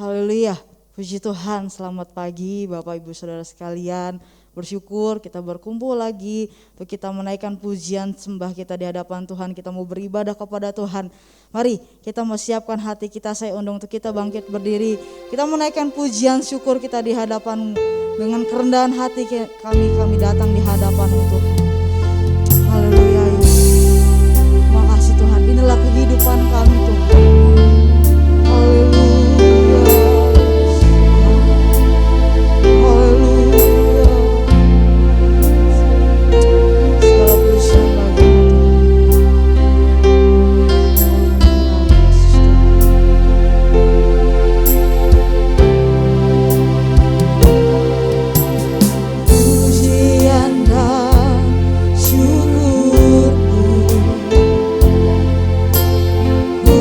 Haleluya, puji Tuhan, selamat pagi Bapak Ibu Saudara sekalian. Bersyukur kita berkumpul lagi untuk kita menaikkan pujian sembah kita di hadapan Tuhan. Kita mau beribadah kepada Tuhan. Mari kita mau siapkan hati kita, saya undang untuk kita bangkit berdiri. Kita menaikkan pujian syukur kita di hadapan dengan kerendahan hati kami datang di hadapan Tuhan. Haleluya, terima kasih Tuhan, inilah kehidupan kami Tuhan. Haleluya. Ku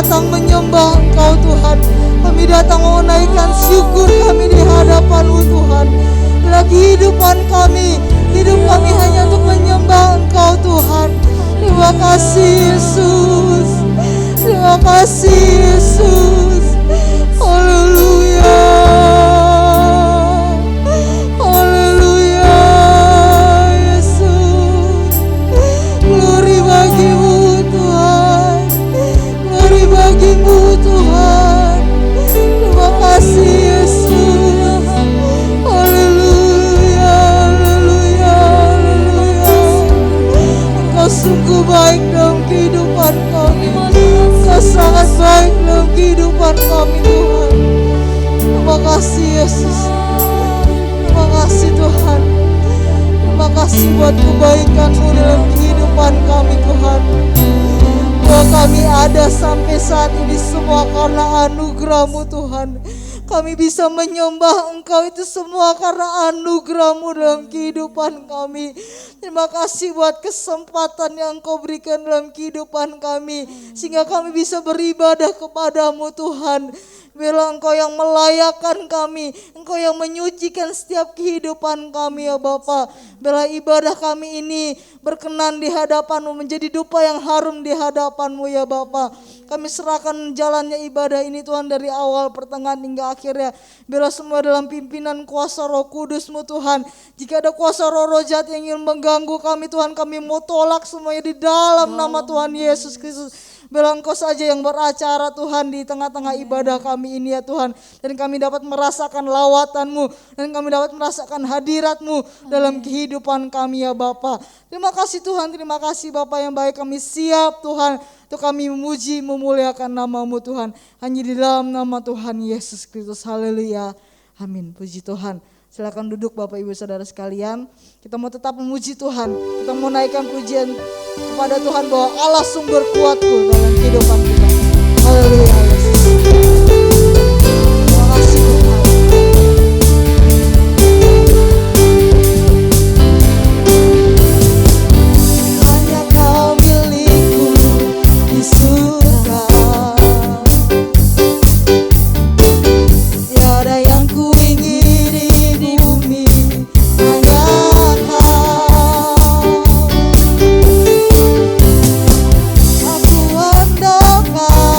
datang menyembah Engkau Tuhan. Kami datang menaikkan syukur kami di hadapan-Mu Tuhan. Bila kehidupan kami, hidup kami hanya untuk menyembah Engkau Tuhan. Terima kasih Yesus. Terima kasih Yesus. Haleluya. Haleluya Yesus. Glory bagi-Mu Tuhan. Glory bagi-Mu Tuhan. Terima kasih Yesus. Haleluya. Haleluya. Haleluya. Engkau sungguh baik dalam kehidupan kami. Engkau sangat baik dalam kehidupan kami Tuhan. Terima kasih Yesus. Terima kasih Tuhan. Terima kasih buat kebaikan-Mu dalam kehidupan kami Tuhan. Bahwa kami ada sampai saat ini semua karena anugerah-Mu Tuhan. Kami bisa menyembah Engkau itu semua karena anugerah-Mu dalam kehidupan kami. Terima kasih buat kesempatan yang Engkau berikan dalam kehidupan kami, sehingga kami bisa beribadah kepada-Mu Tuhan. Bila Engkau yang melayakkan kami, Engkau yang menyucikan setiap kehidupan kami ya Bapa. Bila ibadah kami ini berkenan di hadapan-Mu, menjadi dupa yang harum di hadapan-Mu ya Bapa. Kami serahkan jalannya ibadah ini Tuhan, dari awal, pertengahan hingga akhirnya. Bila semua dalam pimpinan kuasa Roh Kudus-Mu Tuhan. Jika ada kuasa roh jahat yang ingin mengganggu kami Tuhan, kami mau tolak semuanya di dalam nama Tuhan Yesus Kristus. Bila Engkau saja yang beracara Tuhan di tengah-tengah ibadah kami ini ya Tuhan. Dan kami dapat merasakan lawatan-Mu, dan kami dapat merasakan hadirat-Mu dalam kehidupan kami ya Bapa. Terima kasih Tuhan, terima kasih Bapa yang baik. Kami siap Tuhan untuk kami memuji, memuliakan nama-Mu Tuhan. Hanya di dalam nama Tuhan Yesus Kristus. Haleluya. Amin. Puji Tuhan. Silakan duduk Bapak Ibu Saudara sekalian. Kita mau tetap memuji Tuhan. Kita mau naikkan pujian kepada Tuhan bahwa Allah sumber kuatku dalam kehidupan kita. Haleluya Yesus. Terima kasih Tuhan. Hanya Kau milikku di surga. Tiada yang ku ingini di bumi, hanya Kau. Aku andalkan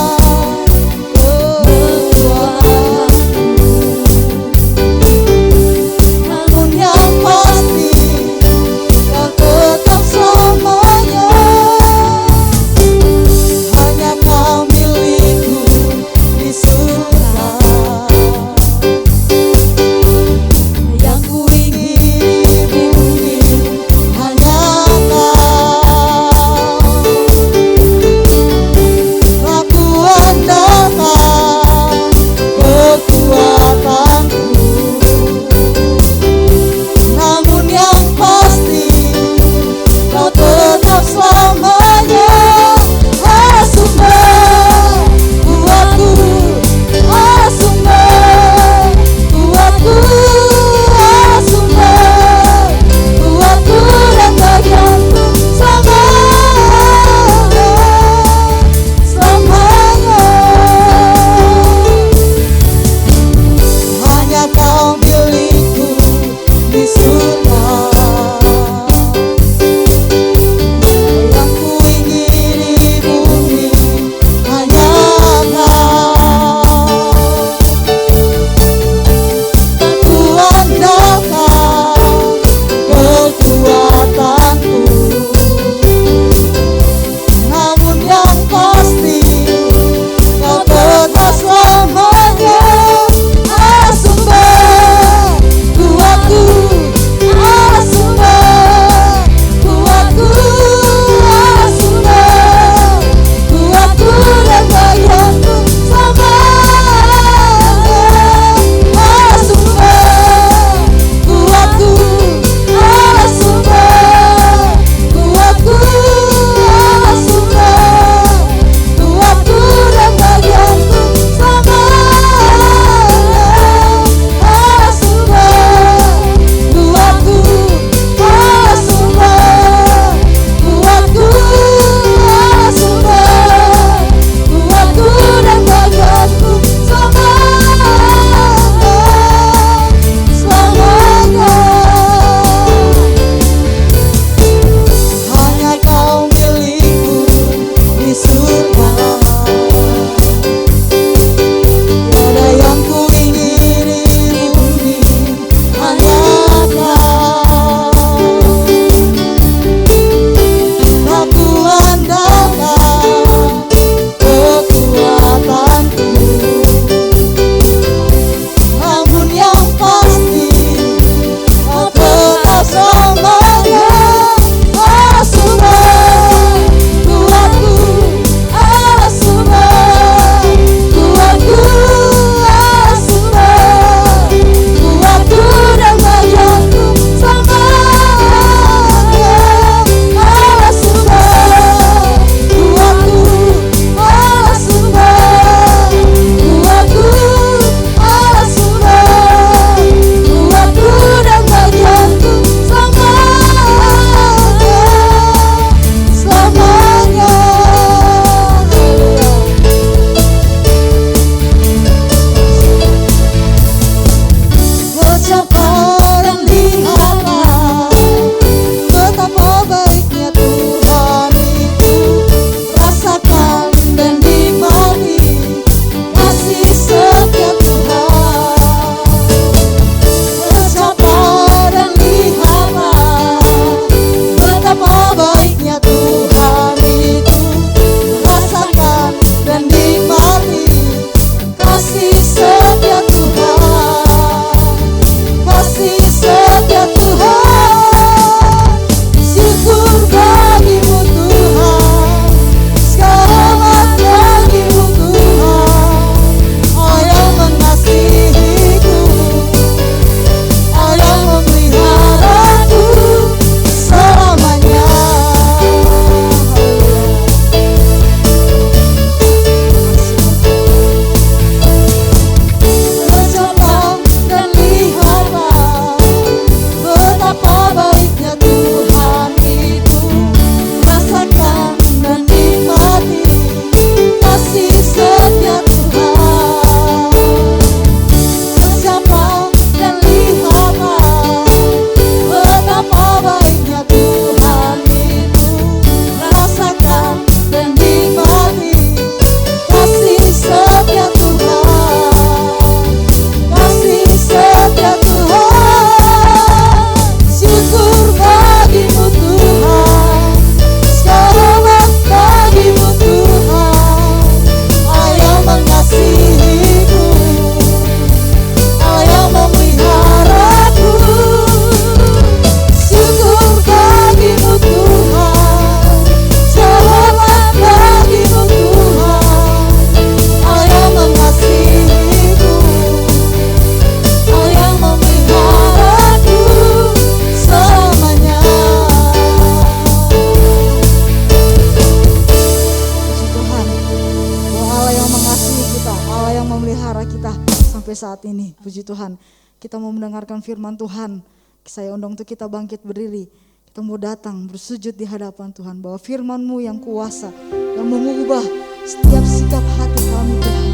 saat ini. Puji Tuhan, kita mau mendengarkan firman Tuhan. Saya undang untuk kita bangkit berdiri. Kita mau datang bersujud di hadapan Tuhan, bahwa firman-Mu yang kuasa, yang mengubah setiap sikap hati kami Tuhan.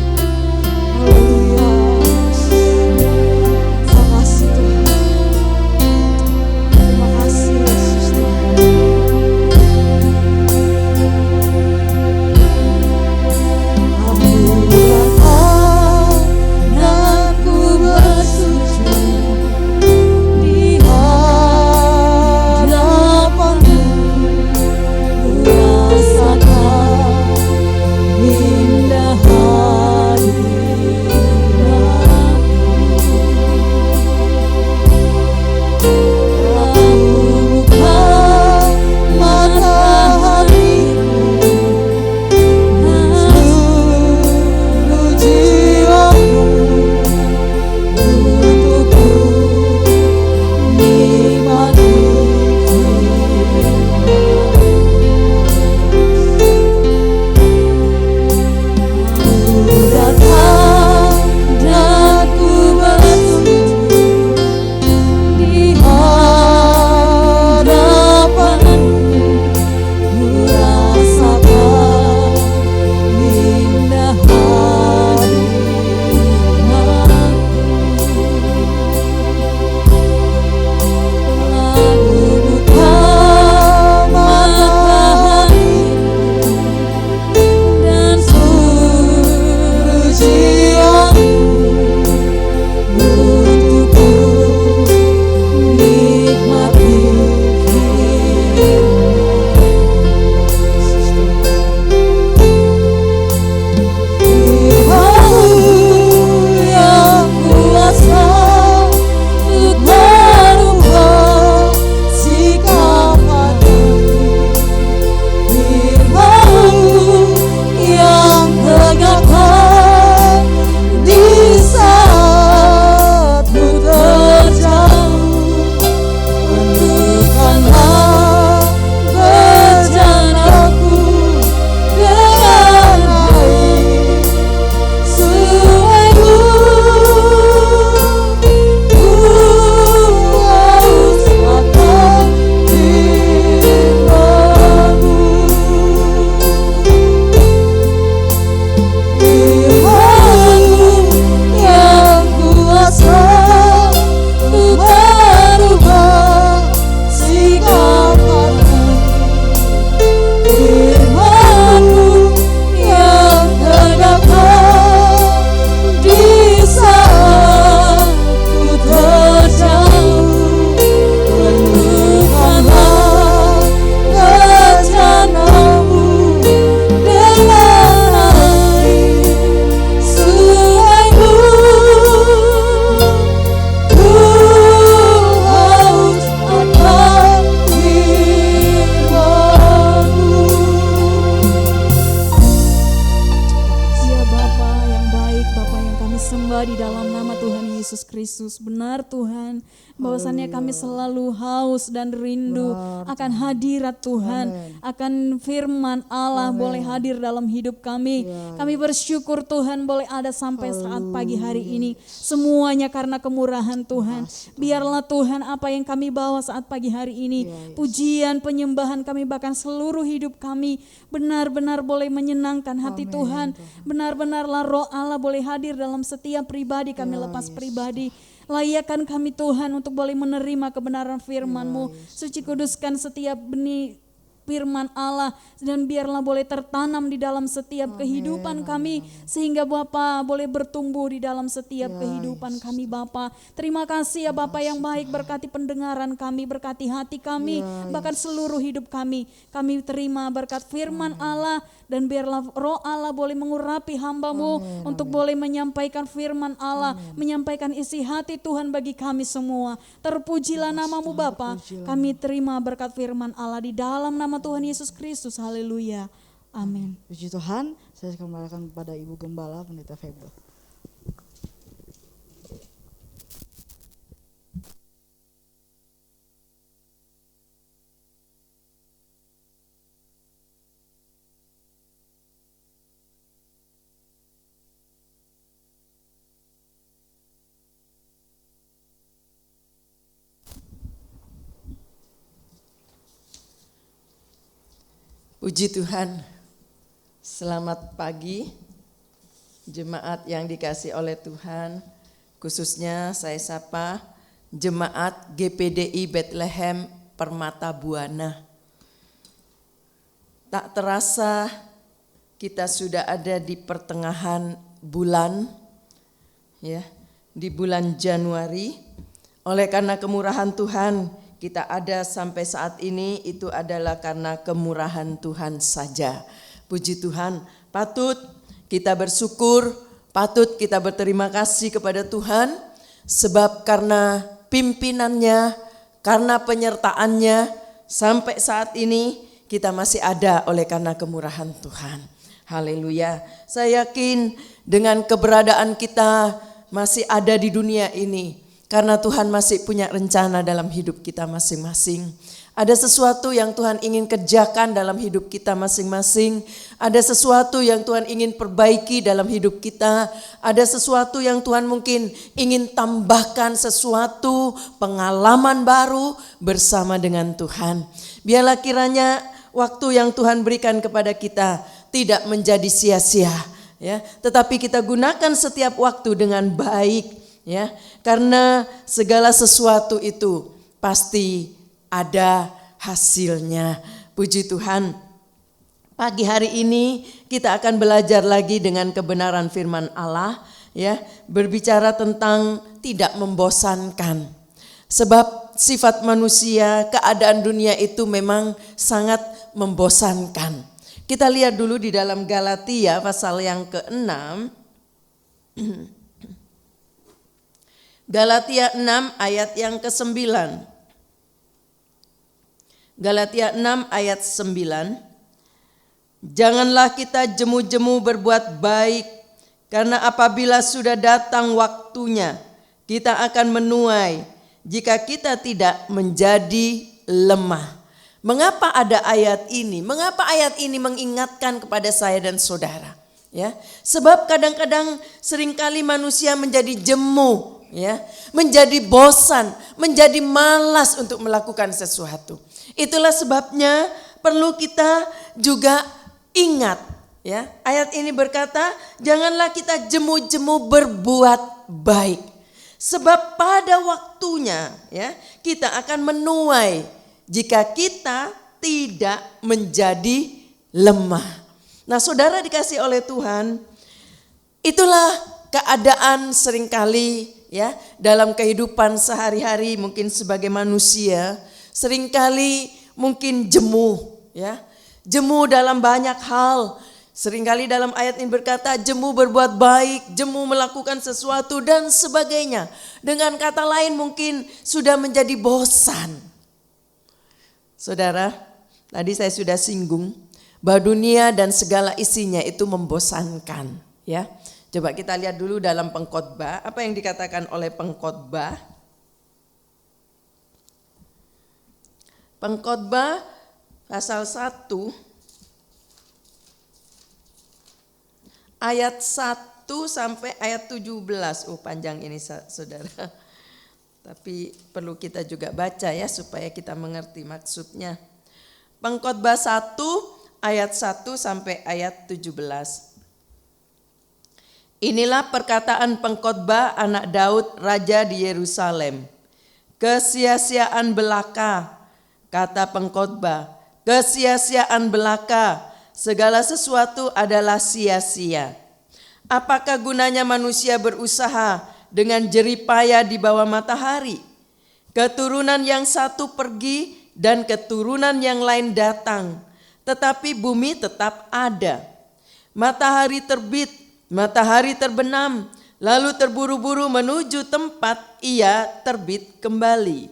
Haleluya. Terima kasih Tuhan. Terima kasih Yesus Tuhan. Benar Tuhan, bahwasannya kami selalu haus dan rindu akan hadirat Tuhan, akan firman Allah boleh hadir dalam hidup kami. Kami bersyukur Tuhan boleh ada sampai saat pagi hari ini. Semuanya karena kemurahan Tuhan. Biarlah Tuhan apa yang kami bawa saat pagi hari ini, pujian, penyembahan kami, bahkan seluruh hidup kami benar-benar boleh menyenangkan hati Tuhan. Benar-benarlah roh Allah boleh hadir dalam setiap pribadi kami lepas pribadi. Layakkan kami Tuhan untuk boleh menerima kebenaran firman-Mu. Suci kuduskan setiap benih firman Allah, dan biarlah boleh tertanam di dalam setiap kehidupan kami, sehingga Bapa boleh bertumbuh di dalam setiap kehidupan kami Bapa. Terima kasih ya Bapa yang baik, berkati pendengaran kami, berkati hati kami, bahkan seluruh hidup kami. Kami terima berkat firman Allah, dan biarlah roh Allah boleh mengurapi hamba-Mu untuk boleh menyampaikan firman Allah, menyampaikan isi hati Tuhan bagi kami semua. Terpujilah nama-Mu Bapa. Kami terima berkat firman Allah di dalam nama Tuhan Yesus Kristus. Haleluya. Amin. Puji Tuhan. Saya akan kembalikan kepada Ibu Gembala Pendeta Febel. Puji Tuhan, selamat pagi jemaat yang dikasihi oleh Tuhan. Khususnya saya sapa jemaat GPDI Bethlehem Permata Buana. Tak terasa kita sudah ada di pertengahan bulan, ya, di bulan Januari. Oleh karena kemurahan Tuhan, kita ada sampai saat ini itu adalah karena kemurahan Tuhan saja. Puji Tuhan, patut kita bersyukur, patut kita berterima kasih kepada Tuhan, sebab karena pimpinannya, karena penyertaannya, sampai saat ini kita masih ada oleh karena kemurahan Tuhan. Haleluya. Saya yakin dengan keberadaan kita masih ada di dunia ini, karena Tuhan masih punya rencana dalam hidup kita masing-masing. Ada sesuatu yang Tuhan ingin kerjakan dalam hidup kita masing-masing. Ada sesuatu yang Tuhan ingin perbaiki dalam hidup kita. Ada sesuatu yang Tuhan mungkin ingin tambahkan, sesuatu pengalaman baru bersama dengan Tuhan. Biarlah kiranya waktu yang Tuhan berikan kepada kita tidak menjadi sia-sia, ya, tetapi kita gunakan setiap waktu dengan baik, ya, karena segala sesuatu itu pasti ada hasilnya. Puji Tuhan. Pagi hari ini kita akan belajar lagi dengan kebenaran firman Allah, ya, berbicara tentang tidak membosankan. Sebab sifat manusia, keadaan dunia itu memang sangat membosankan. Kita lihat dulu di dalam Galatia pasal yang ke-6. Galatia 6 ayat yang ke-9. Galatia 6 ayat 9. Janganlah kita jemu-jemu berbuat baik, karena apabila sudah datang waktunya, kita akan menuai jika kita tidak menjadi lemah. Mengapa ada ayat ini? Mengapa ayat ini mengingatkan kepada saya dan saudara? Ya, sebab kadang-kadang seringkali manusia menjadi jemu, ya, menjadi bosan, menjadi malas untuk melakukan sesuatu. Itulah sebabnya perlu kita juga ingat, ya. Ayat ini berkata, janganlah kita jemu-jemu berbuat baik. Sebab pada waktunya, ya, kita akan menuai jika kita tidak menjadi lemah. Nah, saudara dikasih oleh Tuhan, itulah keadaan seringkali, ya, dalam kehidupan sehari-hari mungkin sebagai manusia, seringkali mungkin jemu, ya. Jemu dalam banyak hal. Seringkali dalam ayat ini berkata jemu berbuat baik, jemu melakukan sesuatu dan sebagainya. Dengan kata lain mungkin sudah menjadi bosan. Saudara, tadi saya sudah singgung bahwa dunia dan segala isinya itu membosankan, ya. Coba kita lihat dulu dalam Pengkhotbah, apa yang dikatakan oleh Pengkhotbah. Pengkhotbah pasal 1 ayat 1 sampai ayat 17. Oh, panjang ini saudara. Tapi perlu kita juga baca, ya, supaya kita mengerti maksudnya. Pengkhotbah 1 ayat 1 sampai ayat 17. Inilah perkataan pengkhotbah anak Daud raja di Yerusalem. Kesia-siaan belaka, kata pengkhotbah, kesia-siaan belaka, segala sesuatu adalah sia-sia. Apakah gunanya manusia berusaha dengan jeripaya di bawah matahari? Keturunan yang satu pergi dan keturunan yang lain datang, tetapi bumi tetap ada. Matahari terbit, matahari terbenam, lalu terburu-buru menuju tempat ia terbit kembali.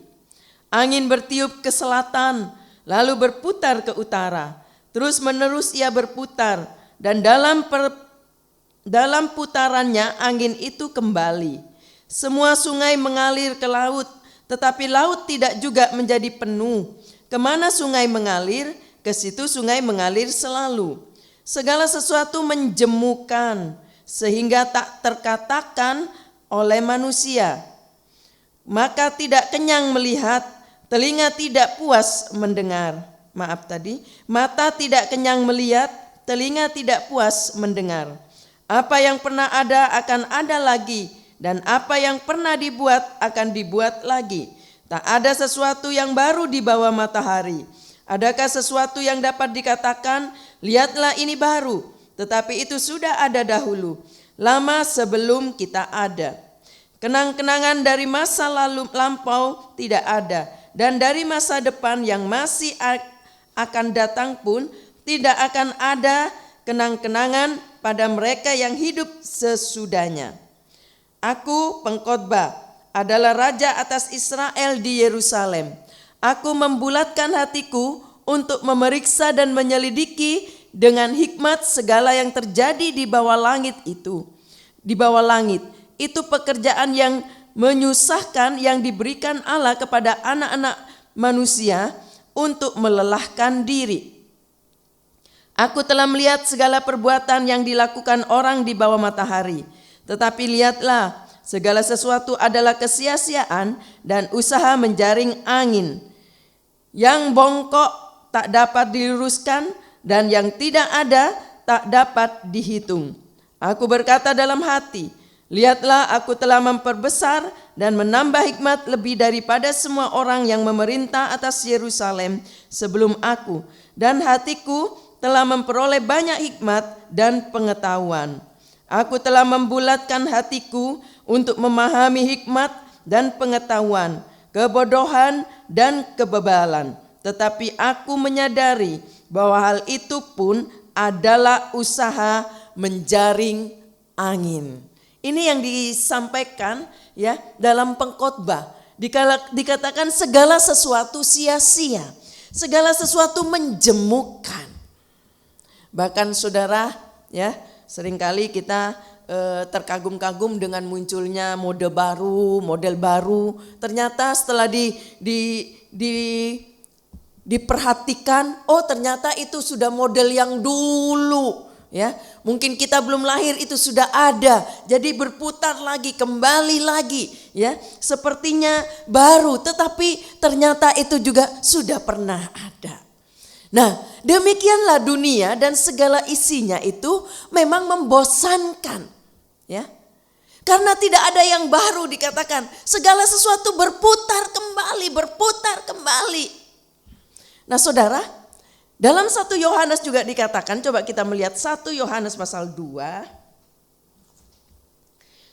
Angin bertiup ke selatan, lalu berputar ke utara. Terus menerus ia berputar, dan dalam putarannya angin itu kembali. Semua sungai mengalir ke laut, tetapi laut tidak juga menjadi penuh. Kemana sungai mengalir, ke situ sungai mengalir selalu. Segala sesuatu menjemukan, sehingga tak terkatakan oleh manusia. Maka tidak kenyang melihat, telinga tidak puas mendengar. mata tidak kenyang melihat, telinga tidak puas mendengar. Apa yang pernah ada akan ada lagi, dan apa yang pernah dibuat akan dibuat lagi. Tak ada sesuatu yang baru di bawah matahari. Adakah sesuatu yang dapat dikatakan, lihatlah ini baru, tetapi itu sudah ada dahulu, lama sebelum kita ada. Kenang-kenangan dari masa lampau tidak ada, dan dari masa depan yang masih akan datang pun tidak akan ada kenang-kenangan pada mereka yang hidup sesudahnya. Aku pengkhotbah adalah raja atas Israel di Yerusalem. Aku membulatkan hatiku untuk memeriksa dan menyelidiki dengan hikmat segala yang terjadi di bawah langit itu. Di bawah langit itu pekerjaan yang menyusahkan yang diberikan Allah kepada anak-anak manusia untuk melelahkan diri. Aku telah melihat segala perbuatan yang dilakukan orang di bawah matahari. Tetapi lihatlah, segala sesuatu adalah kesia-siaan dan usaha menjaring angin. Yang bongkok tak dapat diluruskan dan yang tidak ada tak dapat dihitung. Aku berkata dalam hati, lihatlah aku telah memperbesar dan menambah hikmat lebih daripada semua orang yang memerintah atas Yerusalem sebelum aku. Dan hatiku telah memperoleh banyak hikmat dan pengetahuan. Aku telah membulatkan hatiku untuk memahami hikmat dan pengetahuan, kebodohan dan kebebalan. Tetapi aku menyadari bahwa hal itu pun adalah usaha menjaring angin. Ini yang disampaikan ya dalam pengkhotbah. Dikatakan segala sesuatu sia-sia, segala sesuatu menjemukan. Bahkan saudara ya, seringkali kita terkagum-kagum dengan munculnya model baru. Ternyata setelah diperhatikan, oh ternyata itu sudah model yang dulu. Ya, mungkin kita belum lahir itu sudah ada. Jadi berputar lagi, kembali lagi, ya. Sepertinya baru, tetapi ternyata itu juga sudah pernah ada. Nah, demikianlah dunia dan segala isinya itu memang membosankan, ya. Karena tidak ada yang baru, dikatakan segala sesuatu berputar kembali. Nah, saudara, dalam 1 Yohanes juga dikatakan, coba kita melihat 1 Yohanes pasal 2.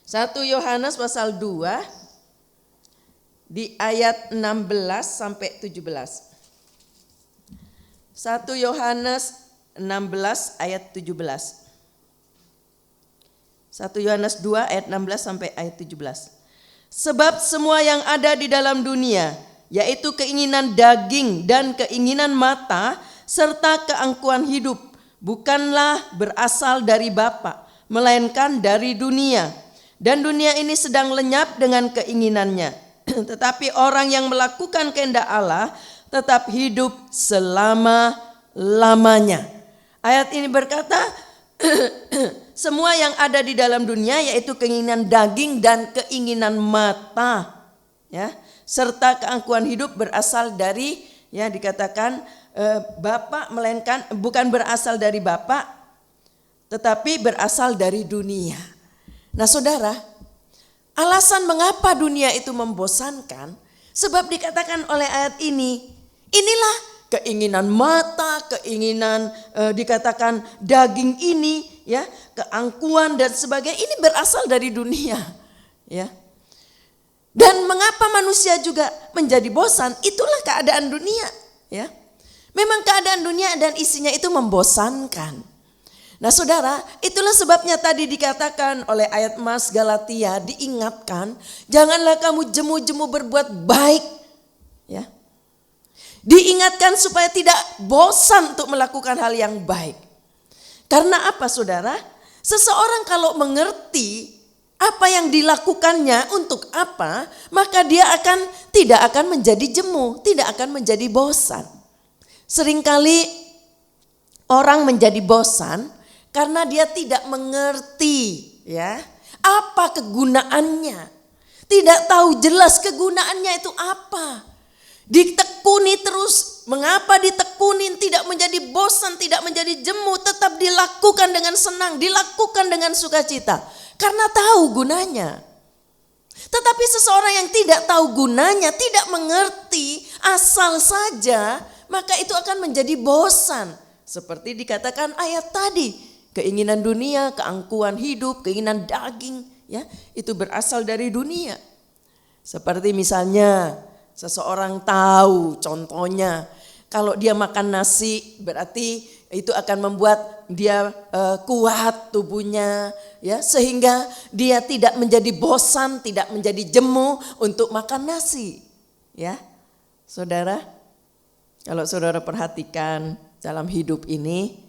1 Yohanes pasal 2 di ayat 16 sampai 17. 1 Yohanes 16 ayat 17. 1 Yohanes 2 ayat 16 sampai ayat 17. Sebab semua yang ada di dalam dunia, yaitu keinginan daging dan keinginan mata, serta keangkuhan hidup, bukanlah berasal dari Bapa, melainkan dari dunia. Dan dunia ini sedang lenyap dengan keinginannya. Tetapi orang yang melakukan kehendak Allah tetap hidup selama-lamanya. Ayat ini berkata, semua yang ada di dalam dunia, yaitu keinginan daging dan keinginan mata, ya, serta keangkuhan hidup berasal dari, ya dikatakan Bapa, melainkan bukan berasal dari Bapa, tetapi berasal dari dunia. Nah saudara, alasan mengapa dunia itu membosankan, sebab dikatakan oleh ayat ini, inilah keinginan mata, keinginan dikatakan daging ini, ya, keangkuhan dan sebagainya, ini berasal dari dunia, ya. Dan mengapa manusia juga menjadi bosan? Itulah keadaan dunia, ya. Memang keadaan dunia dan isinya itu membosankan. Nah saudara, itulah sebabnya tadi dikatakan oleh ayat Mas Galatia, diingatkan, janganlah kamu jemu-jemu berbuat baik, ya. Diingatkan supaya tidak bosan untuk melakukan hal yang baik. Karena apa saudara? Seseorang kalau mengerti apa yang dilakukannya untuk apa, maka dia tidak akan menjadi jemu, tidak akan menjadi bosan. Seringkali orang menjadi bosan karena dia tidak mengerti, ya, apa kegunaannya. Tidak tahu jelas kegunaannya itu apa. Ditekuni terus Mengapa ditekunin, tidak menjadi bosan, tidak menjadi jemu, tetap dilakukan dengan senang, dilakukan dengan sukacita. Karena tahu gunanya. Tetapi seseorang yang tidak tahu gunanya, tidak mengerti, asal saja, maka itu akan menjadi bosan. Seperti dikatakan ayat tadi, keinginan dunia, keangkuhan hidup, keinginan daging, ya, itu berasal dari dunia. Seperti misalnya seseorang tahu, contohnya kalau dia makan nasi berarti itu akan membuat dia kuat tubuhnya, ya, sehingga dia tidak menjadi bosan, tidak menjadi jemu untuk makan nasi, ya. Saudara, kalau saudara perhatikan dalam hidup ini,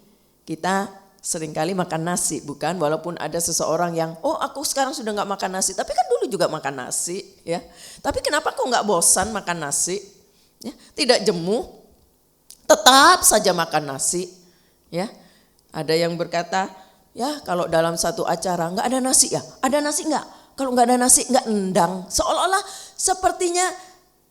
kita seringkali makan nasi, bukan? Walaupun ada seseorang yang, oh aku sekarang sudah gak makan nasi, tapi kan dulu juga makan nasi, ya. Tapi kenapa kok gak bosan makan nasi? Ya, tidak jemu, tetap saja makan nasi, ya. Ada yang berkata, ya kalau dalam satu acara nggak ada nasi ya, ada nasi nggak? Kalau nggak ada nasi nggak endang. Seolah-olah sepertinya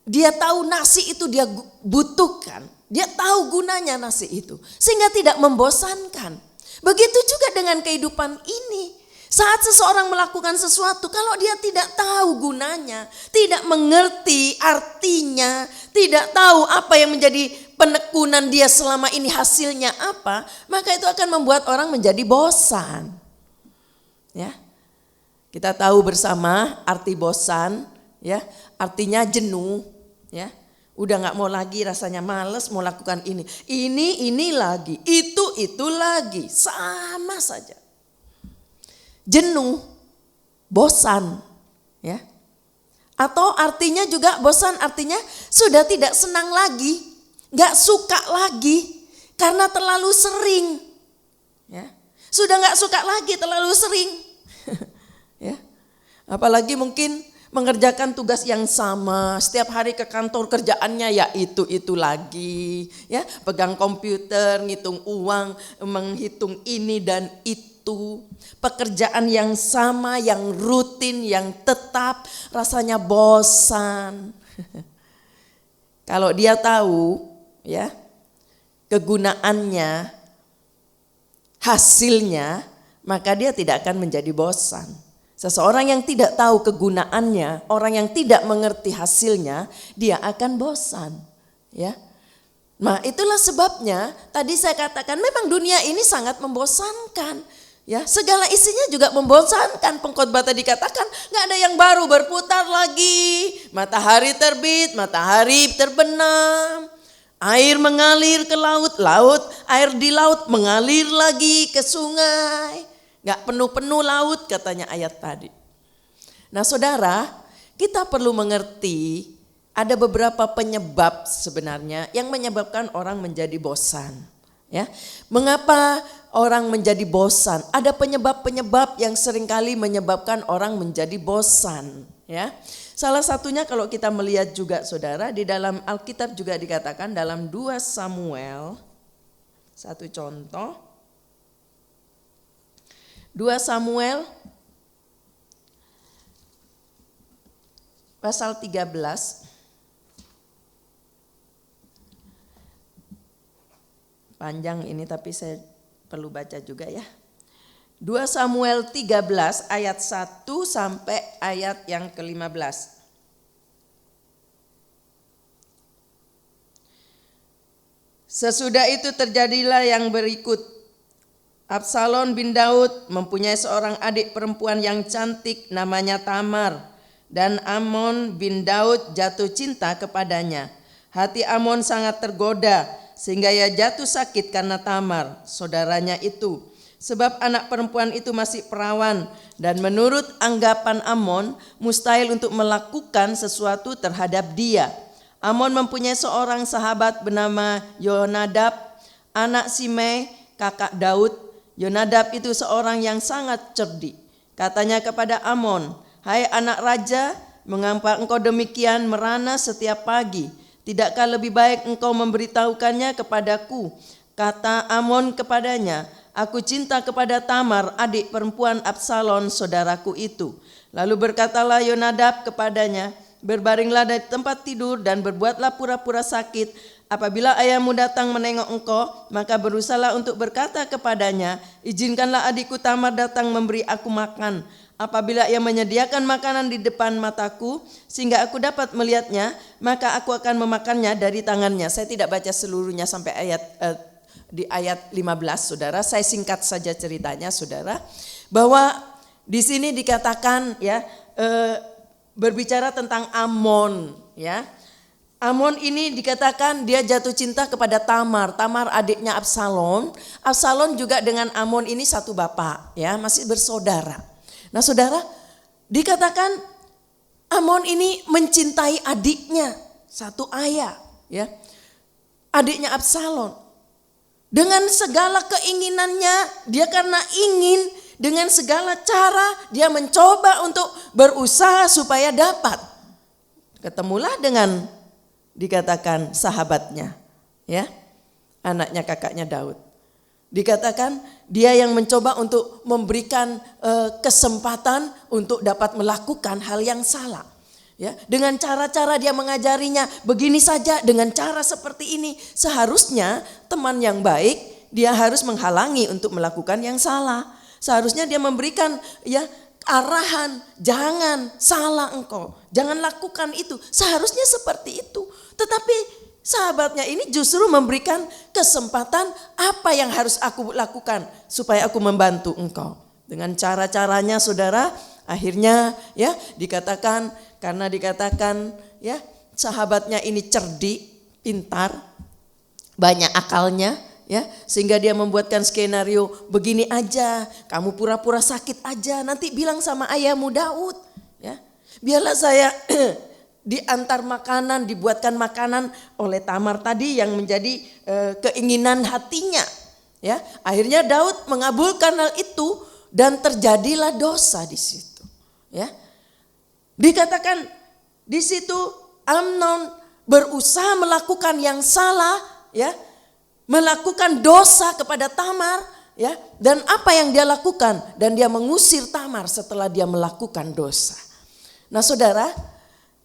dia tahu nasi itu dia butuhkan, dia tahu gunanya nasi itu, sehingga tidak membosankan. Begitu juga dengan kehidupan ini. Saat seseorang melakukan sesuatu, kalau dia tidak tahu gunanya, tidak mengerti artinya, tidak tahu apa yang menjadi penekunan dia selama ini hasilnya apa, maka itu akan membuat orang menjadi bosan. Ya, kita tahu bersama arti bosan, ya, artinya jenuh, ya. Udah nggak mau lagi, rasanya males mau lakukan ini lagi, itu lagi, sama saja. Jenuh, bosan, ya. Atau artinya juga bosan, artinya sudah tidak senang lagi, nggak suka lagi karena terlalu sering, ya. Sudah nggak suka lagi, terlalu sering, ya. Apalagi mungkin mengerjakan tugas yang sama, setiap hari ke kantor kerjaannya ya itu lagi, ya. Pegang komputer, ngitung uang, menghitung ini dan itu. Pekerjaan yang sama, yang rutin, yang tetap, rasanya bosan. Kalau dia tahu, ya, kegunaannya, hasilnya, maka dia tidak akan menjadi bosan. Seseorang yang tidak tahu kegunaannya, orang yang tidak mengerti hasilnya, dia akan bosan, ya. Nah, itulah sebabnya tadi saya katakan memang dunia ini sangat membosankan. Ya, segala isinya juga membosankan. Pengkhotbah tadi katakan nggak ada yang baru, berputar lagi. Matahari terbit, matahari terbenam. Air mengalir ke laut, air di laut mengalir lagi ke sungai. Nggak penuh-penuh laut katanya ayat tadi. Nah saudara, kita perlu mengerti ada beberapa penyebab sebenarnya yang menyebabkan orang menjadi bosan. Ya, mengapa orang menjadi bosan? Ada penyebab-penyebab yang seringkali menyebabkan orang menjadi bosan. Ya, salah satunya kalau kita melihat juga saudara di dalam Alkitab juga dikatakan dalam 2 Samuel, satu contoh, 2 Samuel pasal 13. Panjang ini tapi saya perlu baca juga ya. 2 Samuel 13 ayat 1 sampai ayat yang ke-15. Sesudah itu terjadilah yang berikut. Absalom bin Daud mempunyai seorang adik perempuan yang cantik namanya Tamar. Dan Amnon bin Daud jatuh cinta kepadanya. Hati Amnon sangat tergoda sehingga ia jatuh sakit karena Tamar, saudaranya itu. Sebab anak perempuan itu masih perawan dan menurut anggapan Amnon mustahil untuk melakukan sesuatu terhadap dia. Amnon mempunyai seorang sahabat bernama Yonadab, anak Simei, kakak Daud. Yonadab itu seorang yang sangat cerdik. Katanya kepada Amnon, "Hai anak raja, mengapa engkau demikian merana setiap pagi? Tidakkah lebih baik engkau memberitahukannya kepadaku?" Kata Amnon kepadanya, "Aku cinta kepada Tamar, adik perempuan Absalom saudaraku itu." Lalu berkatalah Yonadab kepadanya, berbaringlah di tempat tidur dan berbuatlah pura-pura sakit. Apabila ayahmu datang menengok engkau, maka berusahalah untuk berkata kepadanya, izinkanlah adikku Tamar datang memberi aku makan. Apabila ia menyediakan makanan di depan mataku sehingga aku dapat melihatnya, maka aku akan memakannya dari tangannya. Saya tidak baca seluruhnya sampai di ayat 15, saudara. Saya singkat saja ceritanya, saudara. Bahwa di sini dikatakan ya, berbicara tentang Amnon, ya. Amnon ini dikatakan dia jatuh cinta kepada Tamar. Tamar adiknya Absalom. Absalom juga dengan Amnon ini satu bapak, ya, masih bersaudara. Nah, saudara, dikatakan Amnon ini mencintai adiknya, satu ayah, ya. Adiknya Absalom. Dengan segala keinginannya, dia karena ingin, dengan segala cara dia mencoba untuk berusaha supaya dapat. Ketemulah dengan dikatakan sahabatnya, ya, anaknya kakaknya Daud. Dikatakan dia yang mencoba untuk memberikan kesempatan untuk dapat melakukan hal yang salah. Ya, dengan cara-cara dia mengajarinya begini saja, dengan cara seperti ini. Seharusnya teman yang baik dia harus menghalangi untuk melakukan yang salah. Seharusnya dia memberikan ya arahan, jangan salah engkau, jangan lakukan itu. Seharusnya seperti itu. Tetapi sahabatnya ini justru memberikan kesempatan apa yang harus aku lakukan supaya aku membantu engkau. Dengan cara-caranya, saudara, akhirnya ya dikatakan, karena dikatakan ya sahabatnya ini cerdik, pintar, banyak akalnya, ya, sehingga dia membuatkan skenario begini aja, kamu pura-pura sakit aja, nanti bilang sama ayahmu Daud, ya, biarlah saya diantar makanan, dibuatkan makanan oleh Tamar tadi yang menjadi keinginan hatinya, ya. Akhirnya Daud mengabulkan hal itu dan terjadilah dosa di situ, ya. Dikatakan di situ Amnon berusaha melakukan yang salah, ya, melakukan dosa kepada Tamar, ya, dan apa yang dia lakukan? Dan dia mengusir Tamar setelah dia melakukan dosa. Nah, saudara,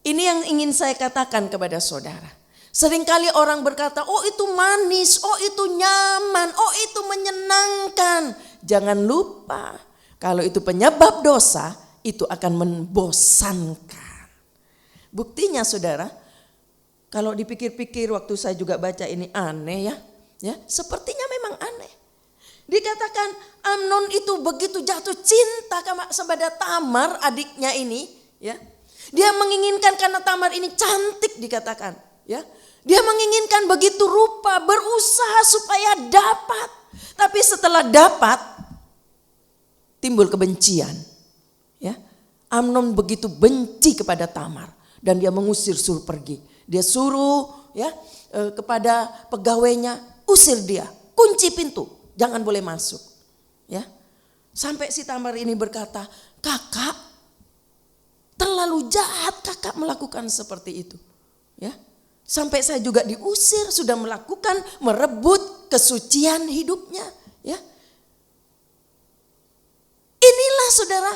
ini yang ingin saya katakan kepada saudara. Seringkali orang berkata, oh itu manis, oh itu nyaman, oh itu menyenangkan. Jangan lupa, kalau itu penyebab dosa, itu akan membosankan. Buktinya, saudara, kalau dipikir-pikir waktu saya juga baca ini aneh, ya, sepertinya memang aneh. Dikatakan Amnon itu begitu jatuh cinta kepada Tamar, adiknya ini, ya. Dia menginginkan karena Tamar ini cantik, dikatakan, ya. Dia menginginkan begitu rupa, berusaha supaya dapat. Tapi setelah dapat timbul kebencian, ya. Amnon begitu benci kepada Tamar dan dia mengusir, suruh pergi. Dia suruh ya kepada pegawainya, usir dia, kunci pintu, jangan boleh masuk, ya. Sampai si Tamar ini berkata, kakak, terlalu jahat kakak melakukan seperti itu, ya. Sampai saya juga diusir, sudah melakukan, merebut kesucian hidupnya, ya. Inilah, saudara,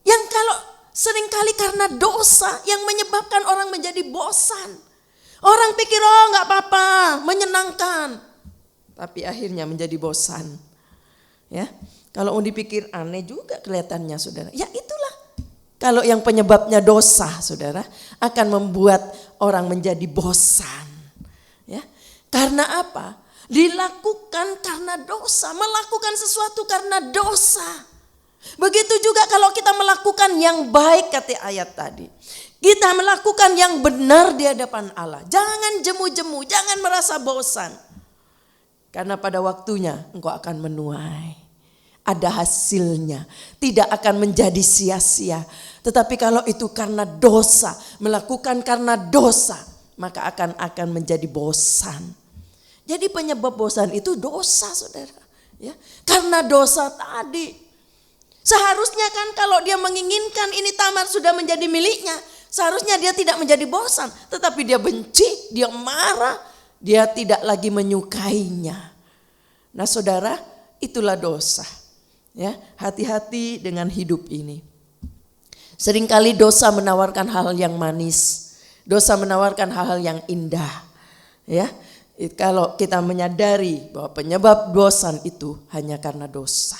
yang kalau seringkali karena dosa yang menyebabkan orang menjadi bosan. Orang pikir, oh gak apa-apa, menyenangkan. Tapi akhirnya menjadi bosan, ya. Kalau mau dipikir aneh juga kelihatannya, saudara. Ya itulah. Kalau yang penyebabnya dosa, saudara, akan membuat orang menjadi bosan. Ya. Karena apa? Dilakukan karena dosa, melakukan sesuatu karena dosa. Begitu juga kalau kita melakukan yang baik, kata ayat tadi. Kita melakukan yang benar di hadapan Allah. Jangan jemu-jemu, jangan merasa bosan. Karena pada waktunya engkau akan menuai. Ada hasilnya, tidak akan menjadi sia-sia. Tetapi kalau itu karena dosa, melakukan karena dosa, maka akan menjadi bosan. Jadi penyebab bosan itu dosa, saudara. Ya, karena dosa tadi. Seharusnya kan kalau dia menginginkan ini Tamar sudah menjadi miliknya, seharusnya dia tidak menjadi bosan. Tetapi dia benci, dia marah, dia tidak lagi menyukainya. Nah, saudara, itulah dosa. Ya, hati-hati dengan hidup ini. Seringkali dosa menawarkan hal yang manis, dosa menawarkan hal yang indah. Ya, kalau kita menyadari bahwa penyebab bosan itu hanya karena dosa.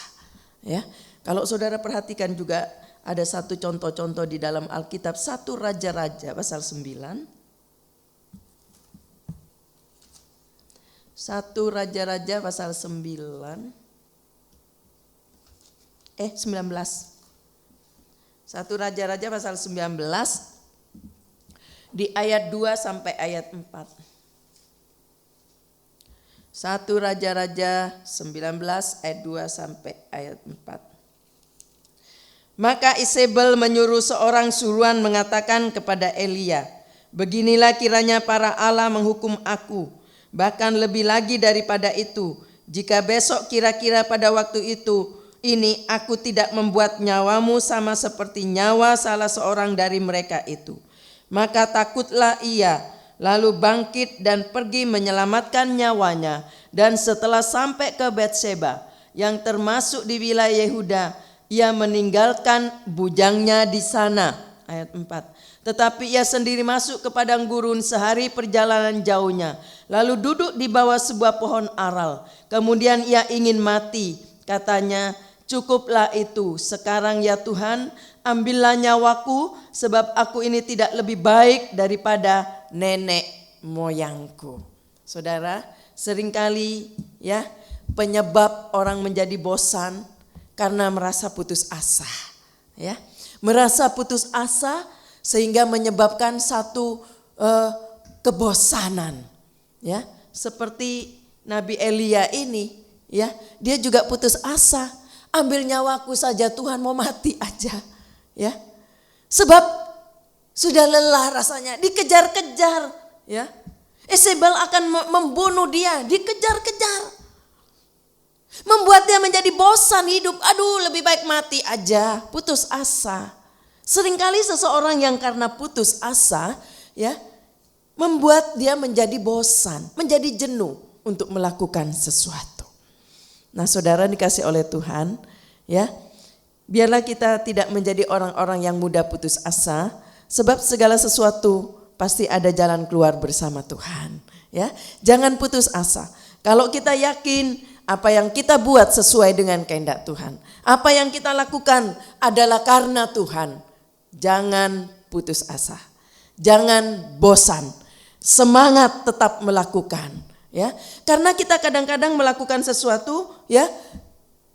Ya, kalau saudara perhatikan juga ada satu contoh-contoh di dalam Alkitab, 1 Raja-Raja pasal 9. 1 Raja-Raja pasal 19. 1 Raja-Raja pasal 19 di ayat 2 sampai ayat 4. 1 Raja-Raja 19 ayat 2 sampai ayat 4. Maka Isabel menyuruh seorang suruhan mengatakan kepada Elia, "Beginilah kiranya para Allah menghukum aku, bahkan lebih lagi daripada itu, jika besok kira-kira pada waktu ini aku tidak membuat nyawamu sama seperti nyawa salah seorang dari mereka itu." Maka takutlah ia, lalu bangkit dan pergi menyelamatkan nyawanya. Dan setelah sampai ke Betseba yang termasuk di wilayah Yehuda, ia meninggalkan bujangnya di sana. Ayat 4. Tetapi ia sendiri masuk ke padang gurun sehari perjalanan jauhnya, lalu duduk di bawah sebuah pohon aral. Kemudian ia ingin mati. Katanya, "Cukuplah itu, sekarang ya Tuhan, ambillah nyawaku, sebab aku ini tidak lebih baik daripada nenek moyangku." Saudara, seringkali ya penyebab orang menjadi bosan karena merasa putus asa. Ya, merasa putus asa sehingga menyebabkan satu kebosanan. Ya, seperti Nabi Elia ini, ya, dia juga putus asa. Ambil nyawaku saja Tuhan, mau mati aja. Ya, sebab sudah lelah rasanya, dikejar-kejar. Ya, Isabel akan membunuh dia, dikejar-kejar. Membuat dia menjadi bosan hidup. Aduh, lebih baik mati aja, putus asa. Seringkali seseorang yang karena putus asa, ya, membuat dia menjadi bosan, menjadi jenuh untuk melakukan sesuatu. Nah, saudara dikasih oleh Tuhan, ya, biarlah kita tidak menjadi orang-orang yang mudah putus asa, sebab segala sesuatu pasti ada jalan keluar bersama Tuhan. Ya, jangan putus asa. Kalau kita yakin apa yang kita buat sesuai dengan kehendak Tuhan, apa yang kita lakukan adalah karena Tuhan, jangan putus asa, jangan bosan, semangat tetap melakukan. Ya, karena kita kadang-kadang melakukan sesuatu, ya,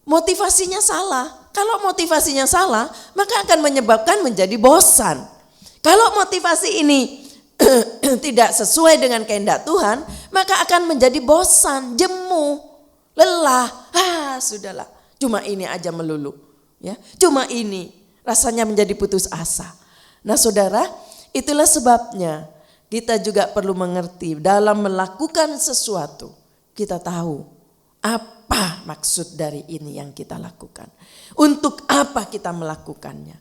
motivasinya salah. Kalau motivasinya salah, maka akan menyebabkan menjadi bosan. Kalau motivasi ini tidak sesuai dengan kehendak Tuhan, maka akan menjadi bosan, jemu, lelah. Sudahlah, cuma ini aja melulu. Ya, cuma ini, rasanya menjadi putus asa. Nah, saudara, itulah sebabnya kita juga perlu mengerti dalam melakukan sesuatu, kita tahu apa maksud dari ini yang kita lakukan. Untuk apa kita melakukannya?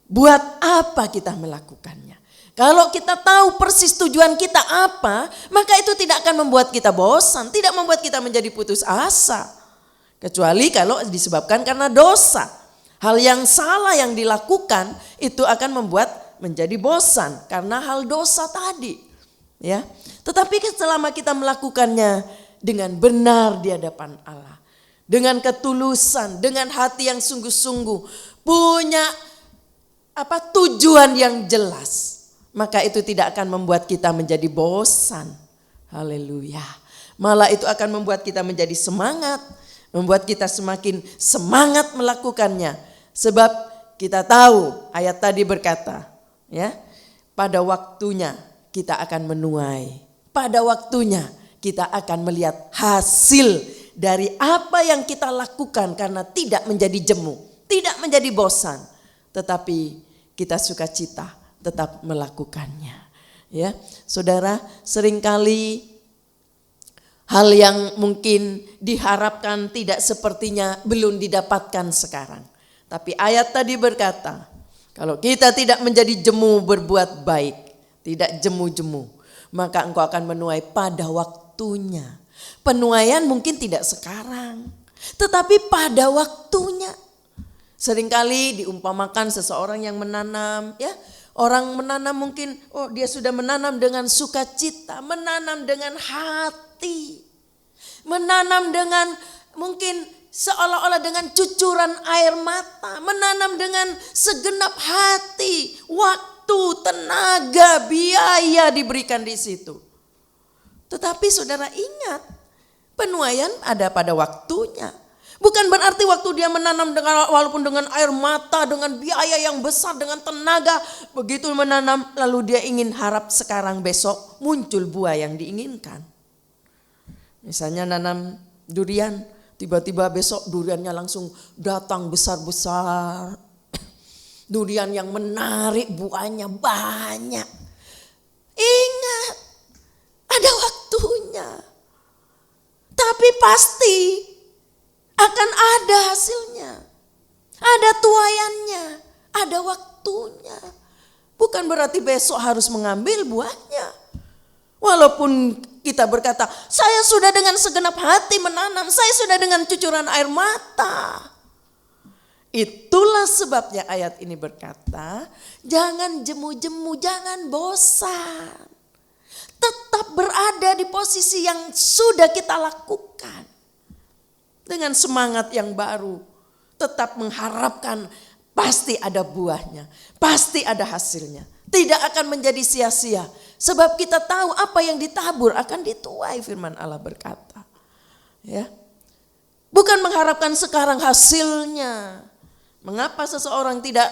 Buat apa kita melakukannya? Kalau kita tahu persis tujuan kita apa, maka itu tidak akan membuat kita bosan, tidak membuat kita menjadi putus asa. Kecuali kalau disebabkan karena dosa. Hal yang salah yang dilakukan itu akan membuat menjadi bosan karena hal dosa tadi. Ya. Tetapi selama kita melakukannya dengan benar di hadapan Allah, dengan ketulusan, dengan hati yang sungguh-sungguh, punya tujuan yang jelas, maka itu tidak akan membuat kita menjadi bosan. Haleluya. Malah itu akan membuat kita menjadi semangat, membuat kita semakin semangat melakukannya. Sebab kita tahu ayat tadi berkata, ya, pada waktunya kita akan menuai. Pada waktunya kita akan melihat hasil dari apa yang kita lakukan karena tidak menjadi jemu, tidak menjadi bosan, tetapi kita sukacita tetap melakukannya. Ya, saudara, seringkali hal yang mungkin diharapkan tidak sepertinya belum didapatkan sekarang. Tapi ayat tadi berkata, kalau kita tidak menjadi jemu berbuat baik, tidak jemu-jemu, maka engkau akan menuai pada waktunya. Penuaian mungkin tidak sekarang, tetapi pada waktunya. Seringkali diumpamakan seseorang yang menanam, ya. Orang menanam mungkin, oh dia sudah menanam dengan sukacita, menanam dengan hati. Menanam dengan mungkin seolah-olah dengan cucuran air mata. Menanam dengan segenap hati, waktu, tenaga, biaya diberikan di situ. Tetapi saudara ingat, penuaian ada pada waktunya. Bukan berarti waktu dia menanam dengan walaupun dengan air mata, dengan biaya yang besar, dengan tenaga, begitu menanam lalu dia ingin harap sekarang besok muncul buah yang diinginkan. Misalnya nanam durian, tiba-tiba besok duriannya langsung datang besar-besar. Durian yang menarik, buahnya banyak. Ingat, ada waktunya. Tapi pasti akan ada hasilnya. Ada tuaiannya, ada waktunya. Bukan berarti besok harus mengambil buahnya. Walaupun kita berkata, saya sudah dengan segenap hati menanam, saya sudah dengan cucuran air mata. Itulah sebabnya ayat ini berkata, jangan jemu-jemu, jangan bosan. Tetap berada di posisi yang sudah kita lakukan. Dengan semangat yang baru, tetap mengharapkan pasti ada buahnya, pasti ada hasilnya. Tidak akan menjadi sia-sia. Sebab kita tahu apa yang ditabur akan dituai, firman Allah berkata. Ya. Bukan mengharapkan sekarang hasilnya. Mengapa seseorang tidak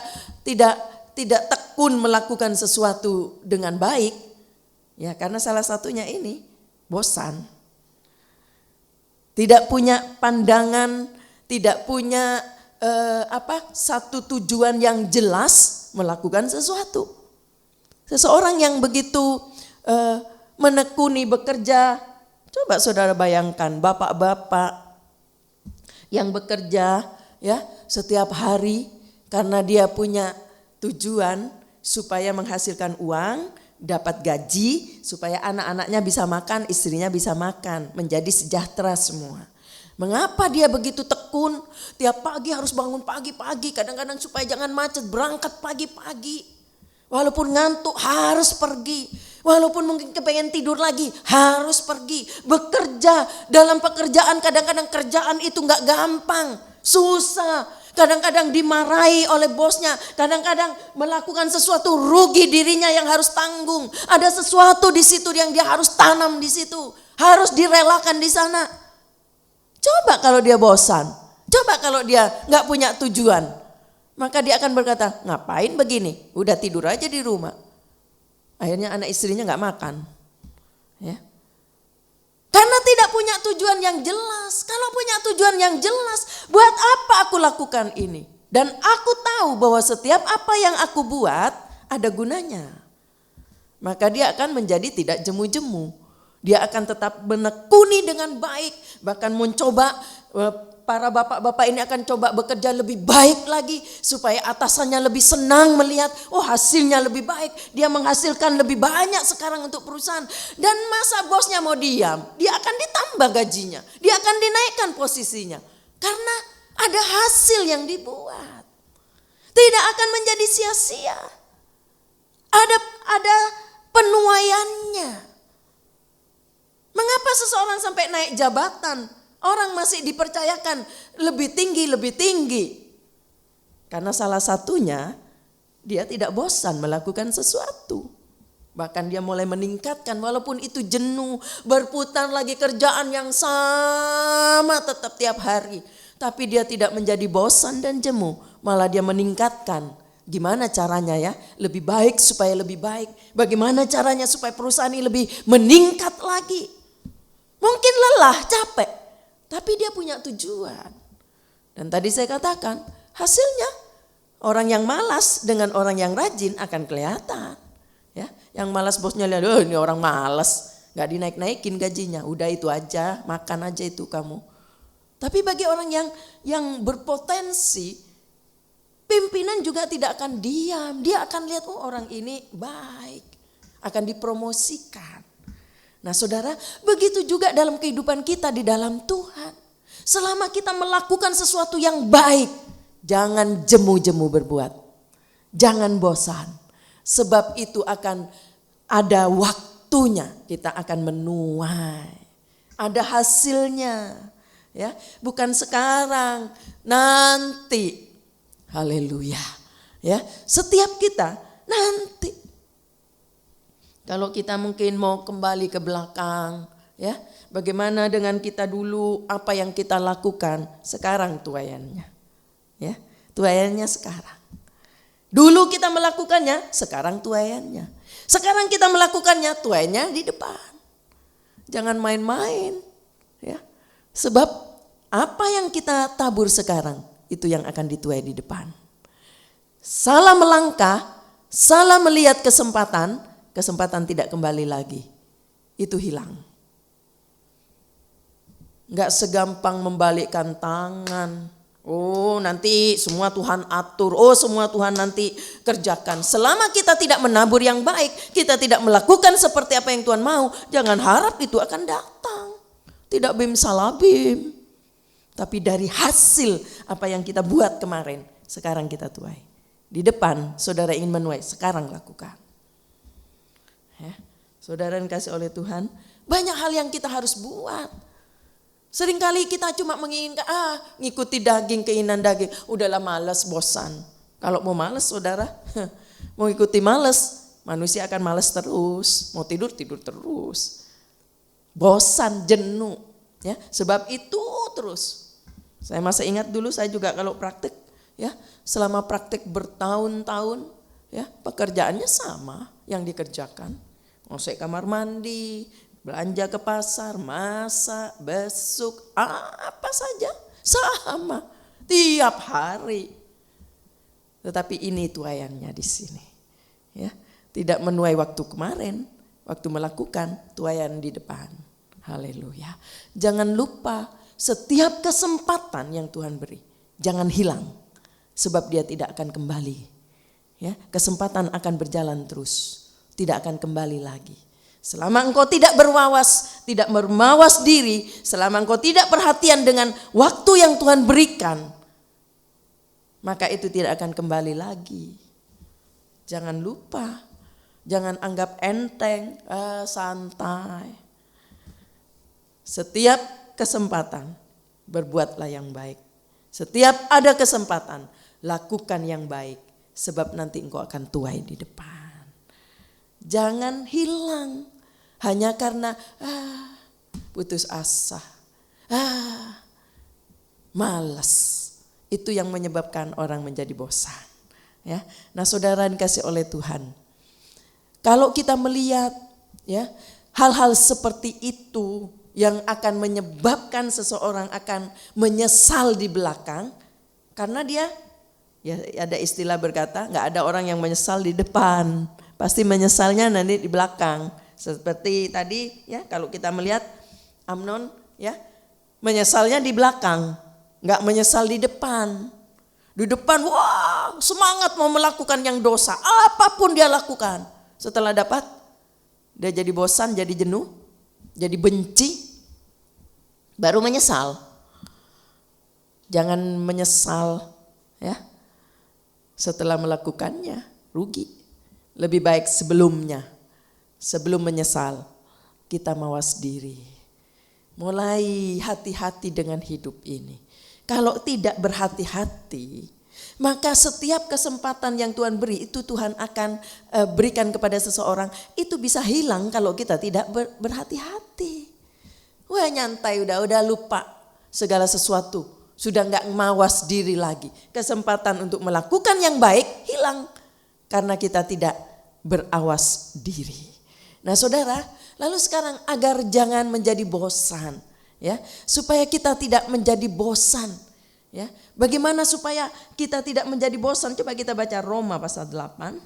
tekun melakukan sesuatu dengan baik? Ya, karena salah satunya ini bosan. Tidak punya pandangan, tidak punya satu tujuan yang jelas melakukan sesuatu. Seseorang yang begitu menekuni bekerja, coba saudara bayangkan bapak-bapak yang bekerja ya setiap hari karena dia punya tujuan supaya menghasilkan uang, dapat gaji supaya anak-anaknya bisa makan, istrinya bisa makan, menjadi sejahtera semua. Mengapa dia begitu tekun? Tiap pagi harus bangun pagi-pagi, kadang-kadang supaya jangan macet, berangkat pagi-pagi. Walaupun ngantuk harus pergi. Walaupun mungkin kepengen tidur lagi harus pergi. Bekerja dalam pekerjaan, kadang-kadang kerjaan itu gak gampang, susah. Kadang-kadang dimarahi oleh bosnya, kadang-kadang melakukan sesuatu rugi dirinya yang harus tanggung. Ada sesuatu di situ yang dia harus tanam di situ, harus direlakan di sana. Coba kalau dia bosan, coba kalau dia nggak punya tujuan, maka dia akan berkata, ngapain begini? Udah tidur aja di rumah. Akhirnya anak istrinya nggak makan, ya. Karena tidak punya tujuan yang jelas. Kalau punya tujuan yang jelas, buat apa aku lakukan ini? Dan aku tahu bahwa setiap apa yang aku buat ada gunanya. Maka dia akan menjadi tidak jemu-jemu. Dia akan tetap menekuni dengan baik. Bahkan mencoba, para bapak-bapak ini akan coba bekerja lebih baik lagi. Supaya atasannya lebih senang melihat, oh hasilnya lebih baik. Dia menghasilkan lebih banyak sekarang untuk perusahaan. Dan masa bosnya mau diam, dia akan ditambah gajinya. Dia akan dinaikkan posisinya. Karena ada hasil yang dibuat. Tidak akan menjadi sia-sia. Ada penuaiannya. Mengapa seseorang sampai naik jabatan? Orang masih dipercayakan lebih tinggi. Karena salah satunya dia tidak bosan melakukan sesuatu. Bahkan dia mulai meningkatkan walaupun itu jenuh. Berputar lagi kerjaan yang sama tetap tiap hari. Tapi dia tidak menjadi bosan dan jemu. Malah dia meningkatkan. Gimana caranya ya? Lebih baik supaya lebih baik. Bagaimana caranya supaya perusahaan ini lebih meningkat lagi. Mungkin lelah, capek. Tapi dia punya tujuan. Dan tadi saya katakan hasilnya orang yang malas dengan orang yang rajin akan kelihatan. Ya, yang malas bosnya lihat, oh ini orang malas, nggak dinaik-naikin gajinya, udah itu aja, makan aja itu kamu. Tapi bagi orang yang berpotensi, pimpinan juga tidak akan diam, dia akan lihat oh orang ini baik, akan dipromosikan. Nah saudara, begitu juga dalam kehidupan kita di dalam Tuhan. Selama kita melakukan sesuatu yang baik, Jangan jemu-jemu berbuat. Jangan bosan. Sebab itu akan ada waktunya kita akan menuai. Ada hasilnya. Ya, bukan sekarang, nanti. Haleluya. Ya, setiap kita nanti. Kalau kita mungkin mau kembali ke belakang, ya, bagaimana dengan kita dulu, apa yang kita lakukan, sekarang tuaiannya. Ya, tuaiannya sekarang. Dulu kita melakukannya, sekarang tuaiannya. Sekarang kita melakukannya, tuaiannya di depan. Jangan main-main, ya. Sebab apa yang kita tabur sekarang, itu yang akan dituai di depan. Salah melangkah, salah melihat kesempatan, kesempatan tidak kembali lagi. Itu hilang. Enggak segampang membalikkan tangan. Oh, nanti semua Tuhan atur. Oh, semua Tuhan nanti kerjakan. Selama kita tidak menabur yang baik, kita tidak melakukan seperti apa yang Tuhan mau, jangan harap itu akan datang. Tidak bim salabim. Tapi dari hasil apa yang kita buat kemarin, sekarang kita tuai. Di depan saudara ingin menuai, sekarang lakukan. Ya, saudara yang kasih oleh Tuhan, banyak hal yang kita harus buat. Seringkali kita cuma menginginkan, ngikuti daging, keinginan daging. Udahlah malas, bosan. Kalau mau malas saudara, mau ikuti malas, manusia akan malas terus. Mau tidur, tidur terus. Bosan, jenuh. Ya, sebab itu terus. Saya masih ingat dulu saya juga kalau praktik, ya, selama praktik bertahun-tahun, ya, pekerjaannya sama yang dikerjakan. Ngosek kamar mandi, belanja ke pasar, masak, besuk, apa saja sama tiap hari. Tetapi ini tuaiannya di sini. Ya, tidak menuai waktu kemarin, waktu melakukan tuaian di depan. Haleluya. Jangan lupa setiap kesempatan yang Tuhan beri, jangan hilang, sebab dia tidak akan kembali. Ya, kesempatan akan berjalan terus, tidak akan kembali lagi. Selama engkau tidak bermawas diri, selama engkau tidak perhatian dengan waktu yang Tuhan berikan, maka itu tidak akan kembali lagi. Jangan lupa, jangan anggap enteng, santai. Setiap kesempatan berbuatlah yang baik. Setiap ada kesempatan lakukan yang baik, sebab nanti engkau akan tuai di depan. Jangan hilang hanya karena putus asa, malas. Itu yang menyebabkan orang menjadi bosan. Ya, nah saudara dikasih oleh Tuhan. Kalau kita melihat, ya, hal-hal seperti itu yang akan menyebabkan seseorang akan menyesal di belakang, karena dia, ya, ada istilah berkata, nggak ada orang yang menyesal di depan, pasti menyesalnya nanti di belakang. Seperti tadi, ya, kalau kita melihat Amnon, ya, menyesalnya di belakang, nggak menyesal di depan. Di depan, wah, semangat mau melakukan yang dosa, apapun dia lakukan. Setelah dapat, dia jadi bosan, jadi jenuh, jadi benci, baru menyesal. Jangan menyesal, ya, setelah melakukannya, rugi. Lebih baik sebelumnya, sebelum menyesal, kita mawas diri. Mulai hati-hati dengan hidup ini. Kalau tidak berhati-hati, maka setiap kesempatan yang Tuhan beri itu Tuhan akan berikan kepada seseorang, itu bisa hilang kalau kita tidak berhati-hati. Wah, nyantai, udah lupa segala sesuatu, sudah nggak mawas diri lagi. Kesempatan untuk melakukan yang baik hilang karena kita tidak berawas diri. Nah saudara, lalu sekarang agar jangan menjadi bosan, ya, supaya kita tidak menjadi bosan, ya. Bagaimana supaya kita tidak menjadi bosan? Coba kita baca Roma pasal 8.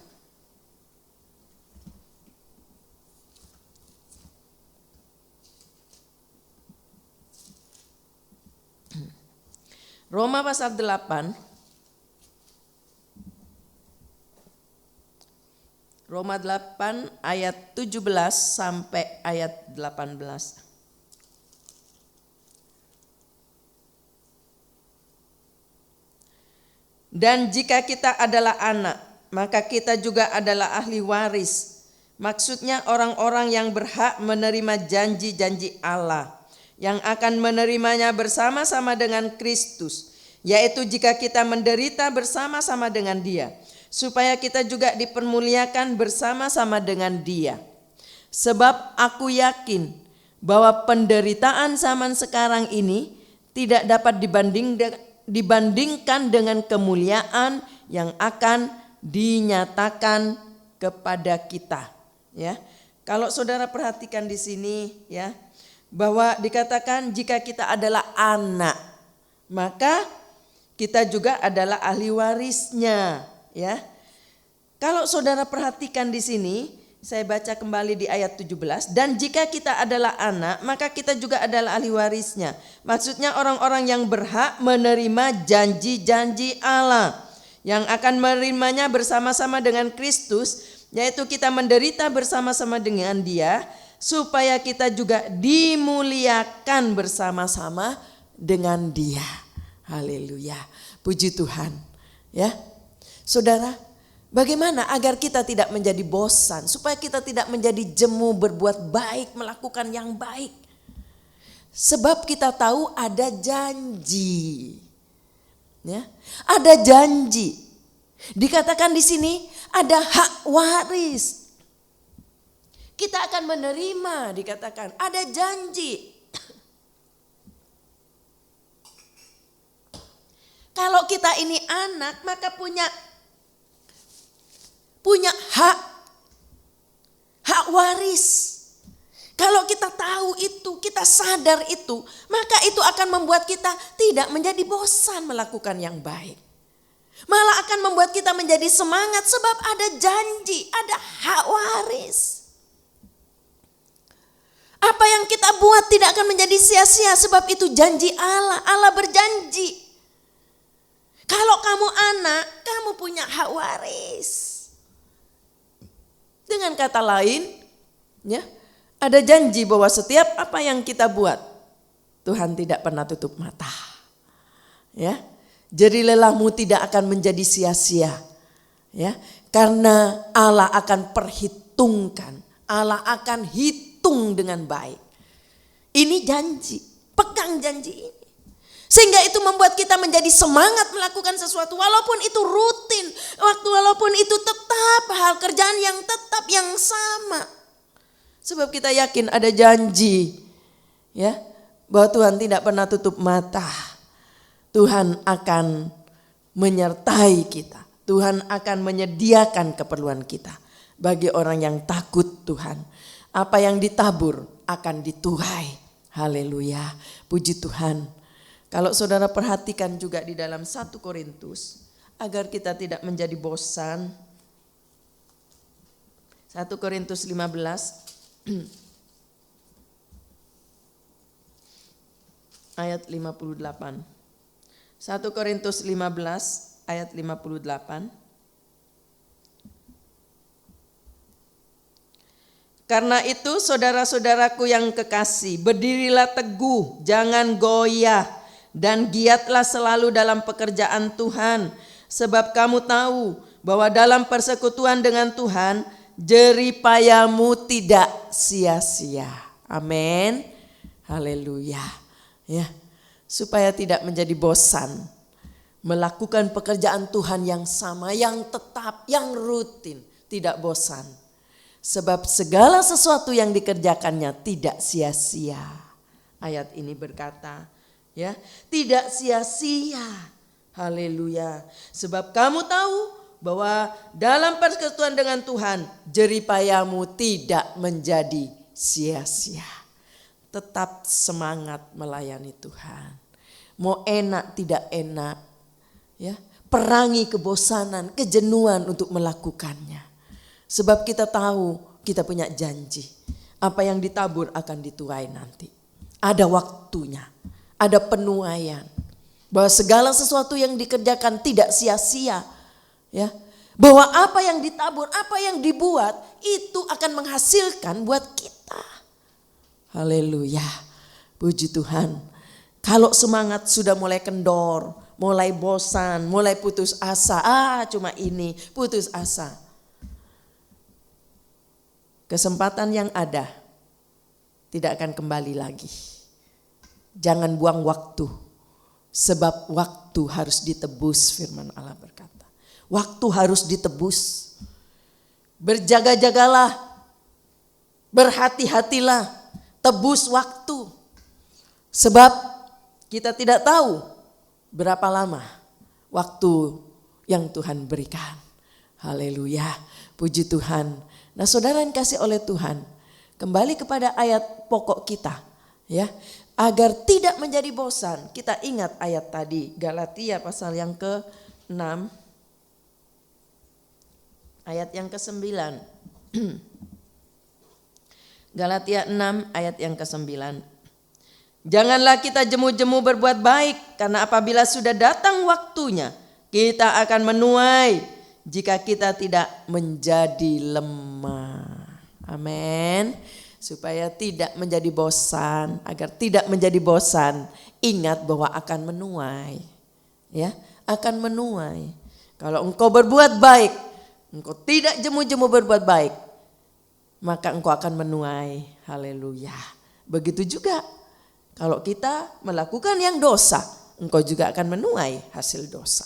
Roma pasal 8. Roma 8 ayat 17 sampai ayat 18. Dan jika kita adalah anak, maka kita juga adalah ahli waris. Maksudnya orang-orang yang berhak menerima janji-janji Allah, yang akan menerimanya bersama-sama dengan Kristus, yaitu jika kita menderita bersama-sama dengan Dia, supaya kita juga dipermuliakan bersama-sama dengan Dia. Sebab aku yakin bahwa penderitaan zaman sekarang ini tidak dapat dibandingkan dengan kemuliaan yang akan dinyatakan kepada kita. Ya, kalau saudara perhatikan di sini ya, bahwa dikatakan jika kita adalah anak, maka kita juga adalah ahli warisnya. Ya, kalau saudara perhatikan di sini, saya baca kembali di ayat 17. Dan jika kita adalah anak, maka kita juga adalah ahli warisnya. Maksudnya orang-orang yang berhak menerima janji-janji Allah, yang akan menerimanya bersama-sama dengan Kristus, yaitu kita menderita bersama-sama dengan Dia, supaya kita juga dimuliakan bersama-sama dengan Dia. Haleluya, puji Tuhan. Ya, saudara, bagaimana agar kita tidak menjadi bosan, supaya kita tidak menjadi jemu berbuat baik, melakukan yang baik? Sebab kita tahu ada janji. Ya, ada janji. Dikatakan di sini ada hak waris. Kita akan menerima, dikatakan ada janji. Kalau kita ini anak, maka punya hak waris. Kalau kita tahu itu, kita sadar itu, maka itu akan membuat kita tidak menjadi bosan melakukan yang baik. Malah akan membuat kita menjadi semangat sebab ada janji, ada hak waris. Apa yang kita buat tidak akan menjadi sia-sia sebab itu janji Allah. Allah berjanji. Kalau kamu anak, kamu punya hak waris. Dengan kata lain, ya, ada janji bahwa setiap apa yang kita buat, Tuhan tidak pernah tutup mata. Ya. Jadi lelahmu tidak akan menjadi sia-sia, ya, karena Allah akan perhitungkan, Allah akan hitung dengan baik. Ini janji, pegang janji ini, sehingga itu membuat kita menjadi semangat melakukan sesuatu, walaupun itu rutin, walaupun itu tetap hal kerjaan yang tetap yang sama, sebab kita yakin ada janji, ya, bahwa Tuhan tidak pernah tutup mata. Tuhan akan menyertai kita. Tuhan akan menyediakan keperluan kita. Bagi orang yang takut Tuhan, apa yang ditabur akan dituai. Haleluya, puji Tuhan. Kalau saudara perhatikan juga di dalam 1 Korintus, agar kita tidak menjadi bosan. 1 Korintus 15 ayat 58. 1 Korintus 15 ayat 58. Karena itu saudara-saudaraku yang kekasih, berdirilah teguh, jangan goyah, dan giatlah selalu dalam pekerjaan Tuhan. Sebab kamu tahu bahwa dalam persekutuan dengan Tuhan, jeripayamu tidak sia-sia. Amin. Haleluya. Ya. Supaya tidak menjadi bosan melakukan pekerjaan Tuhan yang sama, yang tetap, yang rutin, tidak bosan. Sebab segala sesuatu yang dikerjakannya tidak sia-sia. Ayat ini berkata, ya, tidak sia-sia. Haleluya. Sebab kamu tahu bahwa dalam persekutuan dengan Tuhan, jeripayamu tidak menjadi sia-sia. Tetap semangat melayani Tuhan. Mau enak tidak enak, ya, perangi kebosanan, kejenuhan untuk melakukannya. Sebab kita tahu kita punya janji. Apa yang ditabur akan dituai nanti. Ada waktunya, ada penuaian. Bahwa segala sesuatu yang dikerjakan tidak sia-sia, ya. Bahwa apa yang ditabur, apa yang dibuat itu akan menghasilkan buat kita. Haleluya, puji Tuhan. Kalau semangat sudah mulai kendor, mulai bosan, mulai putus asa. Cuma ini, putus asa. Kesempatan yang ada tidak akan kembali lagi. Jangan buang waktu, sebab waktu harus ditebus, firman Allah berkata. Waktu harus ditebus. Berjaga-jagalah, berhati-hatilah, tebus waktu. Sebab kita tidak tahu berapa lama waktu yang Tuhan berikan. Haleluya, puji Tuhan. Nah, saudara yang kasih oleh Tuhan, kembali kepada ayat pokok kita, ya, agar tidak menjadi bosan. Kita ingat ayat tadi, Galatia pasal yang ke-6, ayat yang ke-9. Galatia 6 ayat yang ke-9. Janganlah kita jemu-jemu berbuat baik, karena apabila sudah datang waktunya, kita akan menuai jika kita tidak menjadi lemah. Amin. Supaya tidak menjadi bosan, agar tidak menjadi bosan, ingat bahwa akan menuai. Ya, akan menuai. Kalau engkau berbuat baik, engkau tidak jemu-jemu berbuat baik, maka engkau akan menuai. Haleluya. Begitu juga kalau kita melakukan yang dosa, engkau juga akan menuai hasil dosa.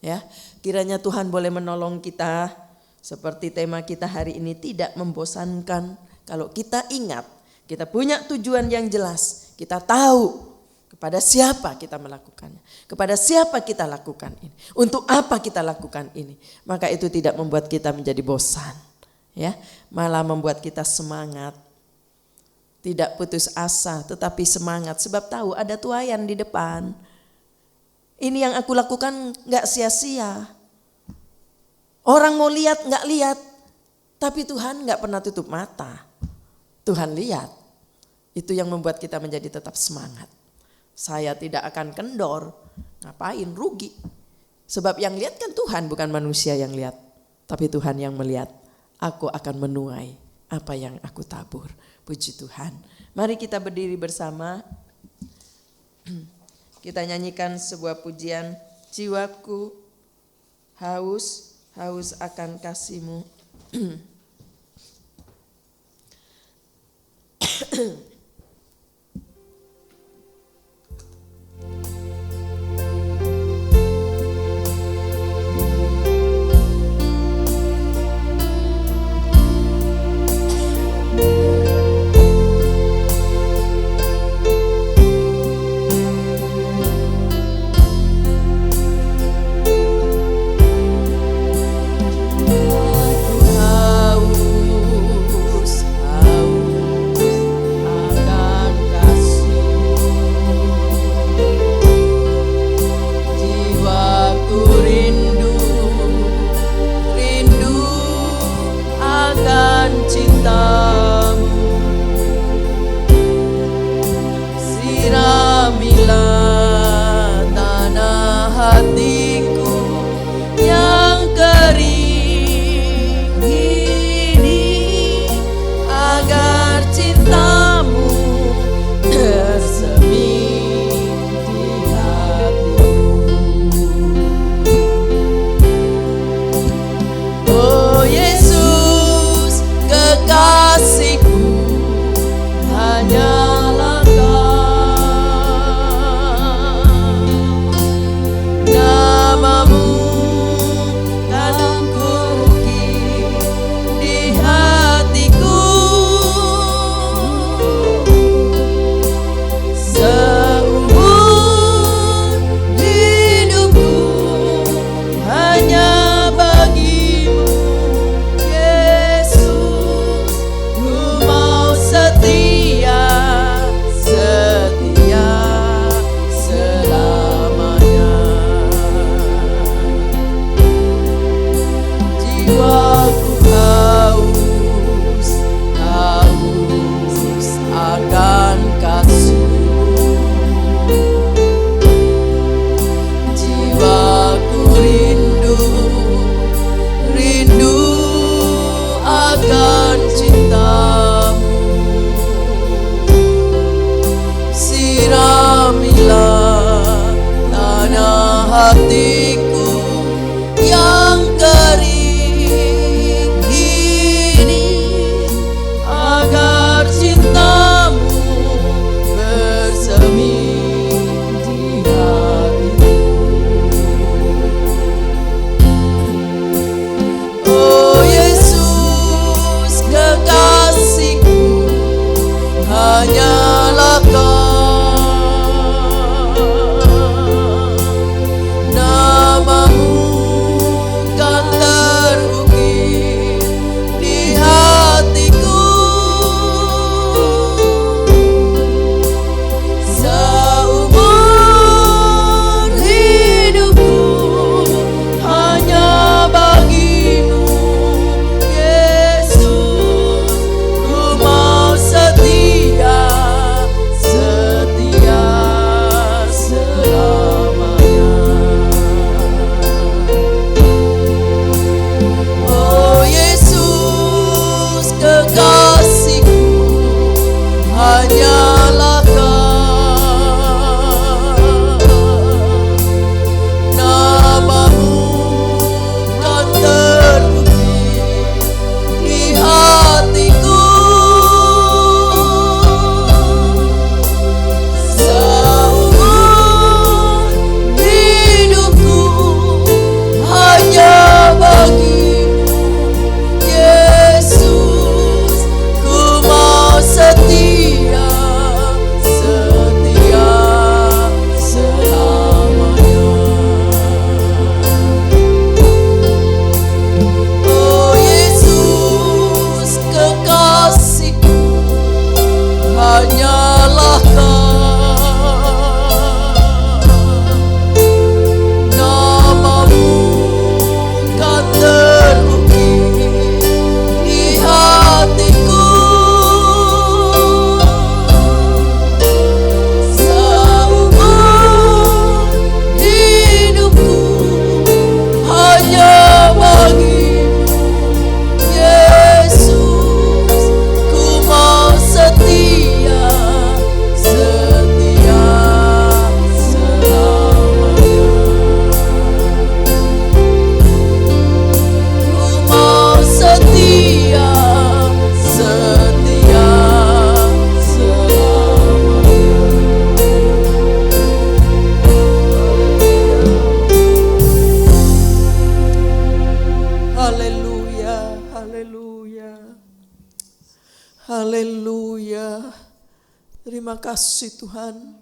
Ya, kiranya Tuhan boleh menolong kita seperti tema kita hari ini, tidak membosankan. Kalau kita ingat, kita punya tujuan yang jelas, kita tahu kepada siapa kita melakukannya, kepada siapa kita lakukan ini, untuk apa kita lakukan ini, maka itu tidak membuat kita menjadi bosan, ya, malah membuat kita semangat, tidak putus asa, tetapi semangat, sebab tahu ada tuaian di depan. Ini yang aku lakukan gak sia-sia. Orang mau lihat gak lihat, tapi Tuhan gak pernah tutup mata. Tuhan lihat. Itu yang membuat kita menjadi tetap semangat. Saya tidak akan kendor, ngapain, rugi. Sebab yang lihat kan Tuhan, bukan manusia yang lihat. Tapi Tuhan yang melihat, aku akan menuai apa yang aku tabur. Puji Tuhan. Mari kita berdiri bersama. Kita nyanyikan sebuah pujian, jiwaku haus, haus akan kasih-Mu. hatiku yang kering ini, agar cintamu bersemi di hatiku. Oh Yesus kekasihku, hanyalah namamu kan terukir di hatiku. Seumur hidupku hanya bagimu, Yesus, ku mau setia, setia selamanya. Oh Yesus kekasihku, hanyalah namamu kan terukir di hatiku. Seumur hidupku hanya bagimu, Yesus, ku mau setia, setia selamanya. Oh Yesus kekasihku, hanyalah namamu kan terukir di hatiku. Seumur hidupku hanya bagimu, Yesus, ku mau setia, setia selamanya. Ku mau setia, setia selamanya. Haleluya, haleluya, haleluya. Terima kasih Tuhan.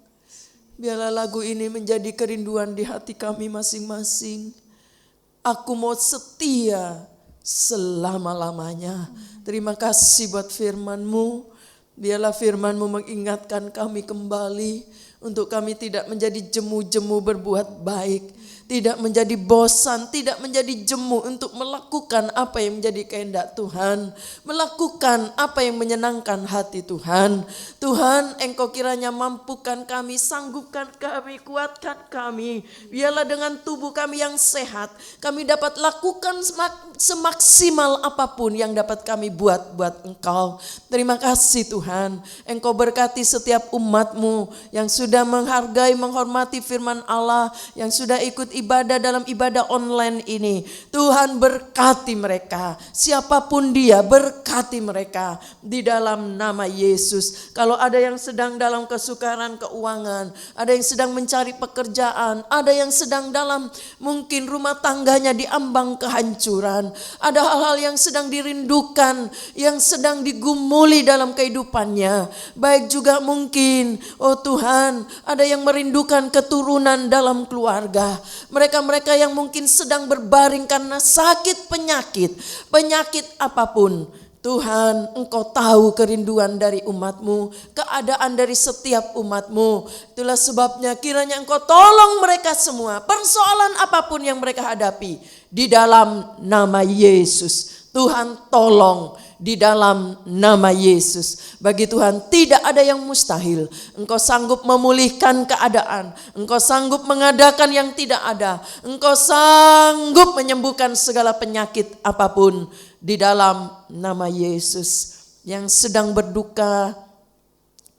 Biarlah lagu ini menjadi kerinduan di hati kami masing-masing. Aku mau setia selama-lamanya. Terima kasih buat firman-Mu. Biarlah firman-Mu mengingatkan kami kembali untuk kami tidak menjadi jemu-jemu berbuat baik, tidak menjadi bosan, tidak menjadi jemu untuk melakukan apa yang menjadi kehendak Tuhan, melakukan apa yang menyenangkan hati Tuhan. Tuhan, Engkau kiranya mampukan kami, sanggupkan kami, kuatkan kami. Biarlah dengan tubuh kami yang sehat, kami dapat lakukan semaksimal apapun yang dapat kami buat Engkau. Terima kasih Tuhan, Engkau berkati setiap umat-Mu yang sudah menghargai, menghormati firman Allah, yang sudah ikut ibadah dalam ibadah online ini. Tuhan berkati mereka, siapapun dia, berkati mereka di dalam nama Yesus. Kalau ada yang sedang dalam kesukaran keuangan, ada yang sedang mencari pekerjaan, ada yang sedang dalam mungkin rumah tangganya diambang kehancuran, ada hal-hal yang sedang dirindukan, yang sedang digumuli dalam kehidupannya. Baik juga mungkin, oh Tuhan, ada yang merindukan keturunan dalam keluarga. Mereka-mereka yang mungkin sedang berbaring karena sakit penyakit apapun. Tuhan, Engkau tahu kerinduan dari umat-Mu, keadaan dari setiap umat-Mu. Itulah sebabnya kiranya Engkau tolong mereka semua, persoalan apapun yang mereka hadapi, di dalam nama Yesus. Tuhan tolong di dalam nama Yesus. Bagi Tuhan tidak ada yang mustahil. Engkau sanggup memulihkan keadaan. Engkau sanggup mengadakan yang tidak ada. Engkau sanggup menyembuhkan segala penyakit apapun di dalam nama Yesus. Yang sedang berduka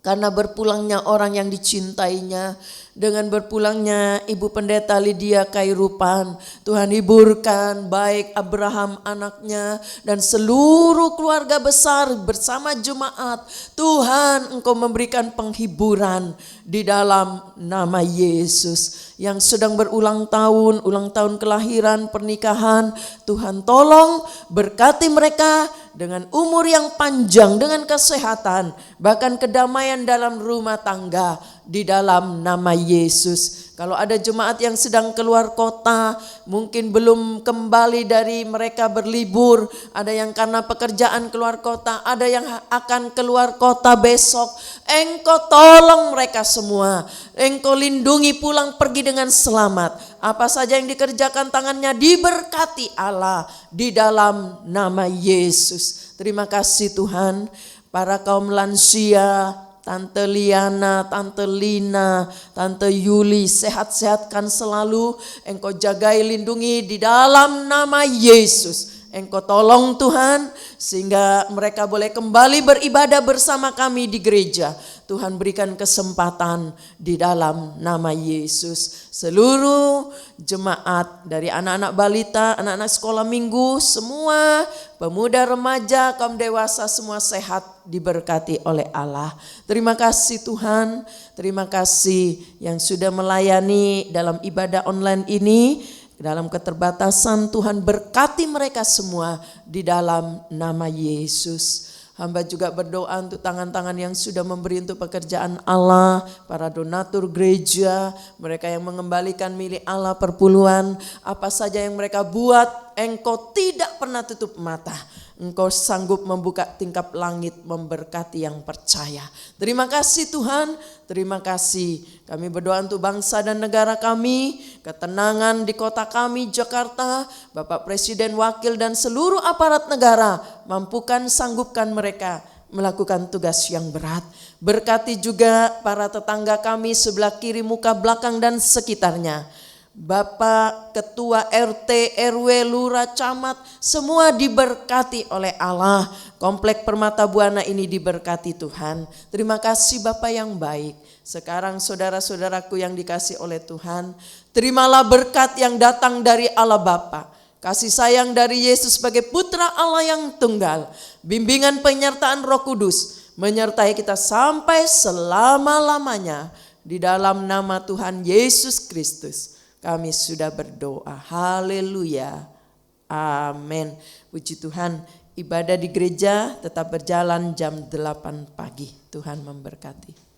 karena berpulangnya orang yang dicintainya, dengan berpulangnya Ibu Pendeta Lydia Kairupan. Tuhan hiburkan baik Abraham anaknya dan seluruh keluarga besar bersama jemaat. Tuhan, Engkau memberikan penghiburan di dalam nama Yesus. Yang sedang berulang tahun kelahiran, pernikahan, Tuhan tolong berkati mereka dengan umur yang panjang, dengan kesehatan, bahkan kedamaian dalam rumah tangga di dalam nama Yesus. Kalau ada jemaat yang sedang keluar kota, mungkin belum kembali dari mereka berlibur, ada yang karena pekerjaan keluar kota, ada yang akan keluar kota besok. Engkau tolong mereka semua, Engkau lindungi pulang pergi dengan selamat. Apa saja yang dikerjakan tangannya diberkati Allah di dalam nama Yesus. Terima kasih Tuhan. Para kaum lansia, Tante Liana, Tante Lina, Tante Yuli, sehat-sehatkan selalu. Engkau jagai, lindungi di dalam nama Yesus. Engkau tolong Tuhan, sehingga mereka boleh kembali beribadah bersama kami di gereja. Tuhan berikan kesempatan di dalam nama Yesus. Seluruh jemaat dari anak-anak balita, anak-anak sekolah minggu, semua pemuda, remaja, kaum dewasa, semua sehat diberkati oleh Allah. Terima kasih Tuhan, terima kasih yang sudah melayani dalam ibadah online ini. Dalam keterbatasan Tuhan berkati mereka semua di dalam nama Yesus. Hamba juga berdoa untuk tangan-tangan yang sudah memberi untuk pekerjaan Allah, para donatur gereja, mereka yang mengembalikan milik Allah perpuluhan, apa saja yang mereka buat, Engkau tidak pernah tutup mata. Engkau sanggup membuka tingkap langit, memberkati yang percaya. Terima kasih Tuhan, terima kasih. Kami berdoa untuk bangsa dan negara kami, ketenangan di kota kami Jakarta, Bapak Presiden, Wakil dan seluruh aparat negara, mampukan, sanggupkan mereka melakukan tugas yang berat. Berkati juga para tetangga kami sebelah kiri, muka belakang dan sekitarnya. Bapak, Ketua RT, RW, Lurah, Camat, semua diberkati oleh Allah. Komplek Permata Buana ini diberkati Tuhan. Terima kasih Bapak yang baik. Sekarang saudara-saudaraku yang dikasih oleh Tuhan, terimalah berkat yang datang dari Allah Bapa, kasih sayang dari Yesus sebagai Putra Allah yang tunggal, bimbingan penyertaan Roh Kudus, menyertai kita sampai selama-lamanya. Di dalam nama Tuhan Yesus Kristus kami sudah berdoa. Haleluya. Amin. Puji Tuhan, ibadah di gereja tetap berjalan jam 8 pagi. Tuhan memberkati.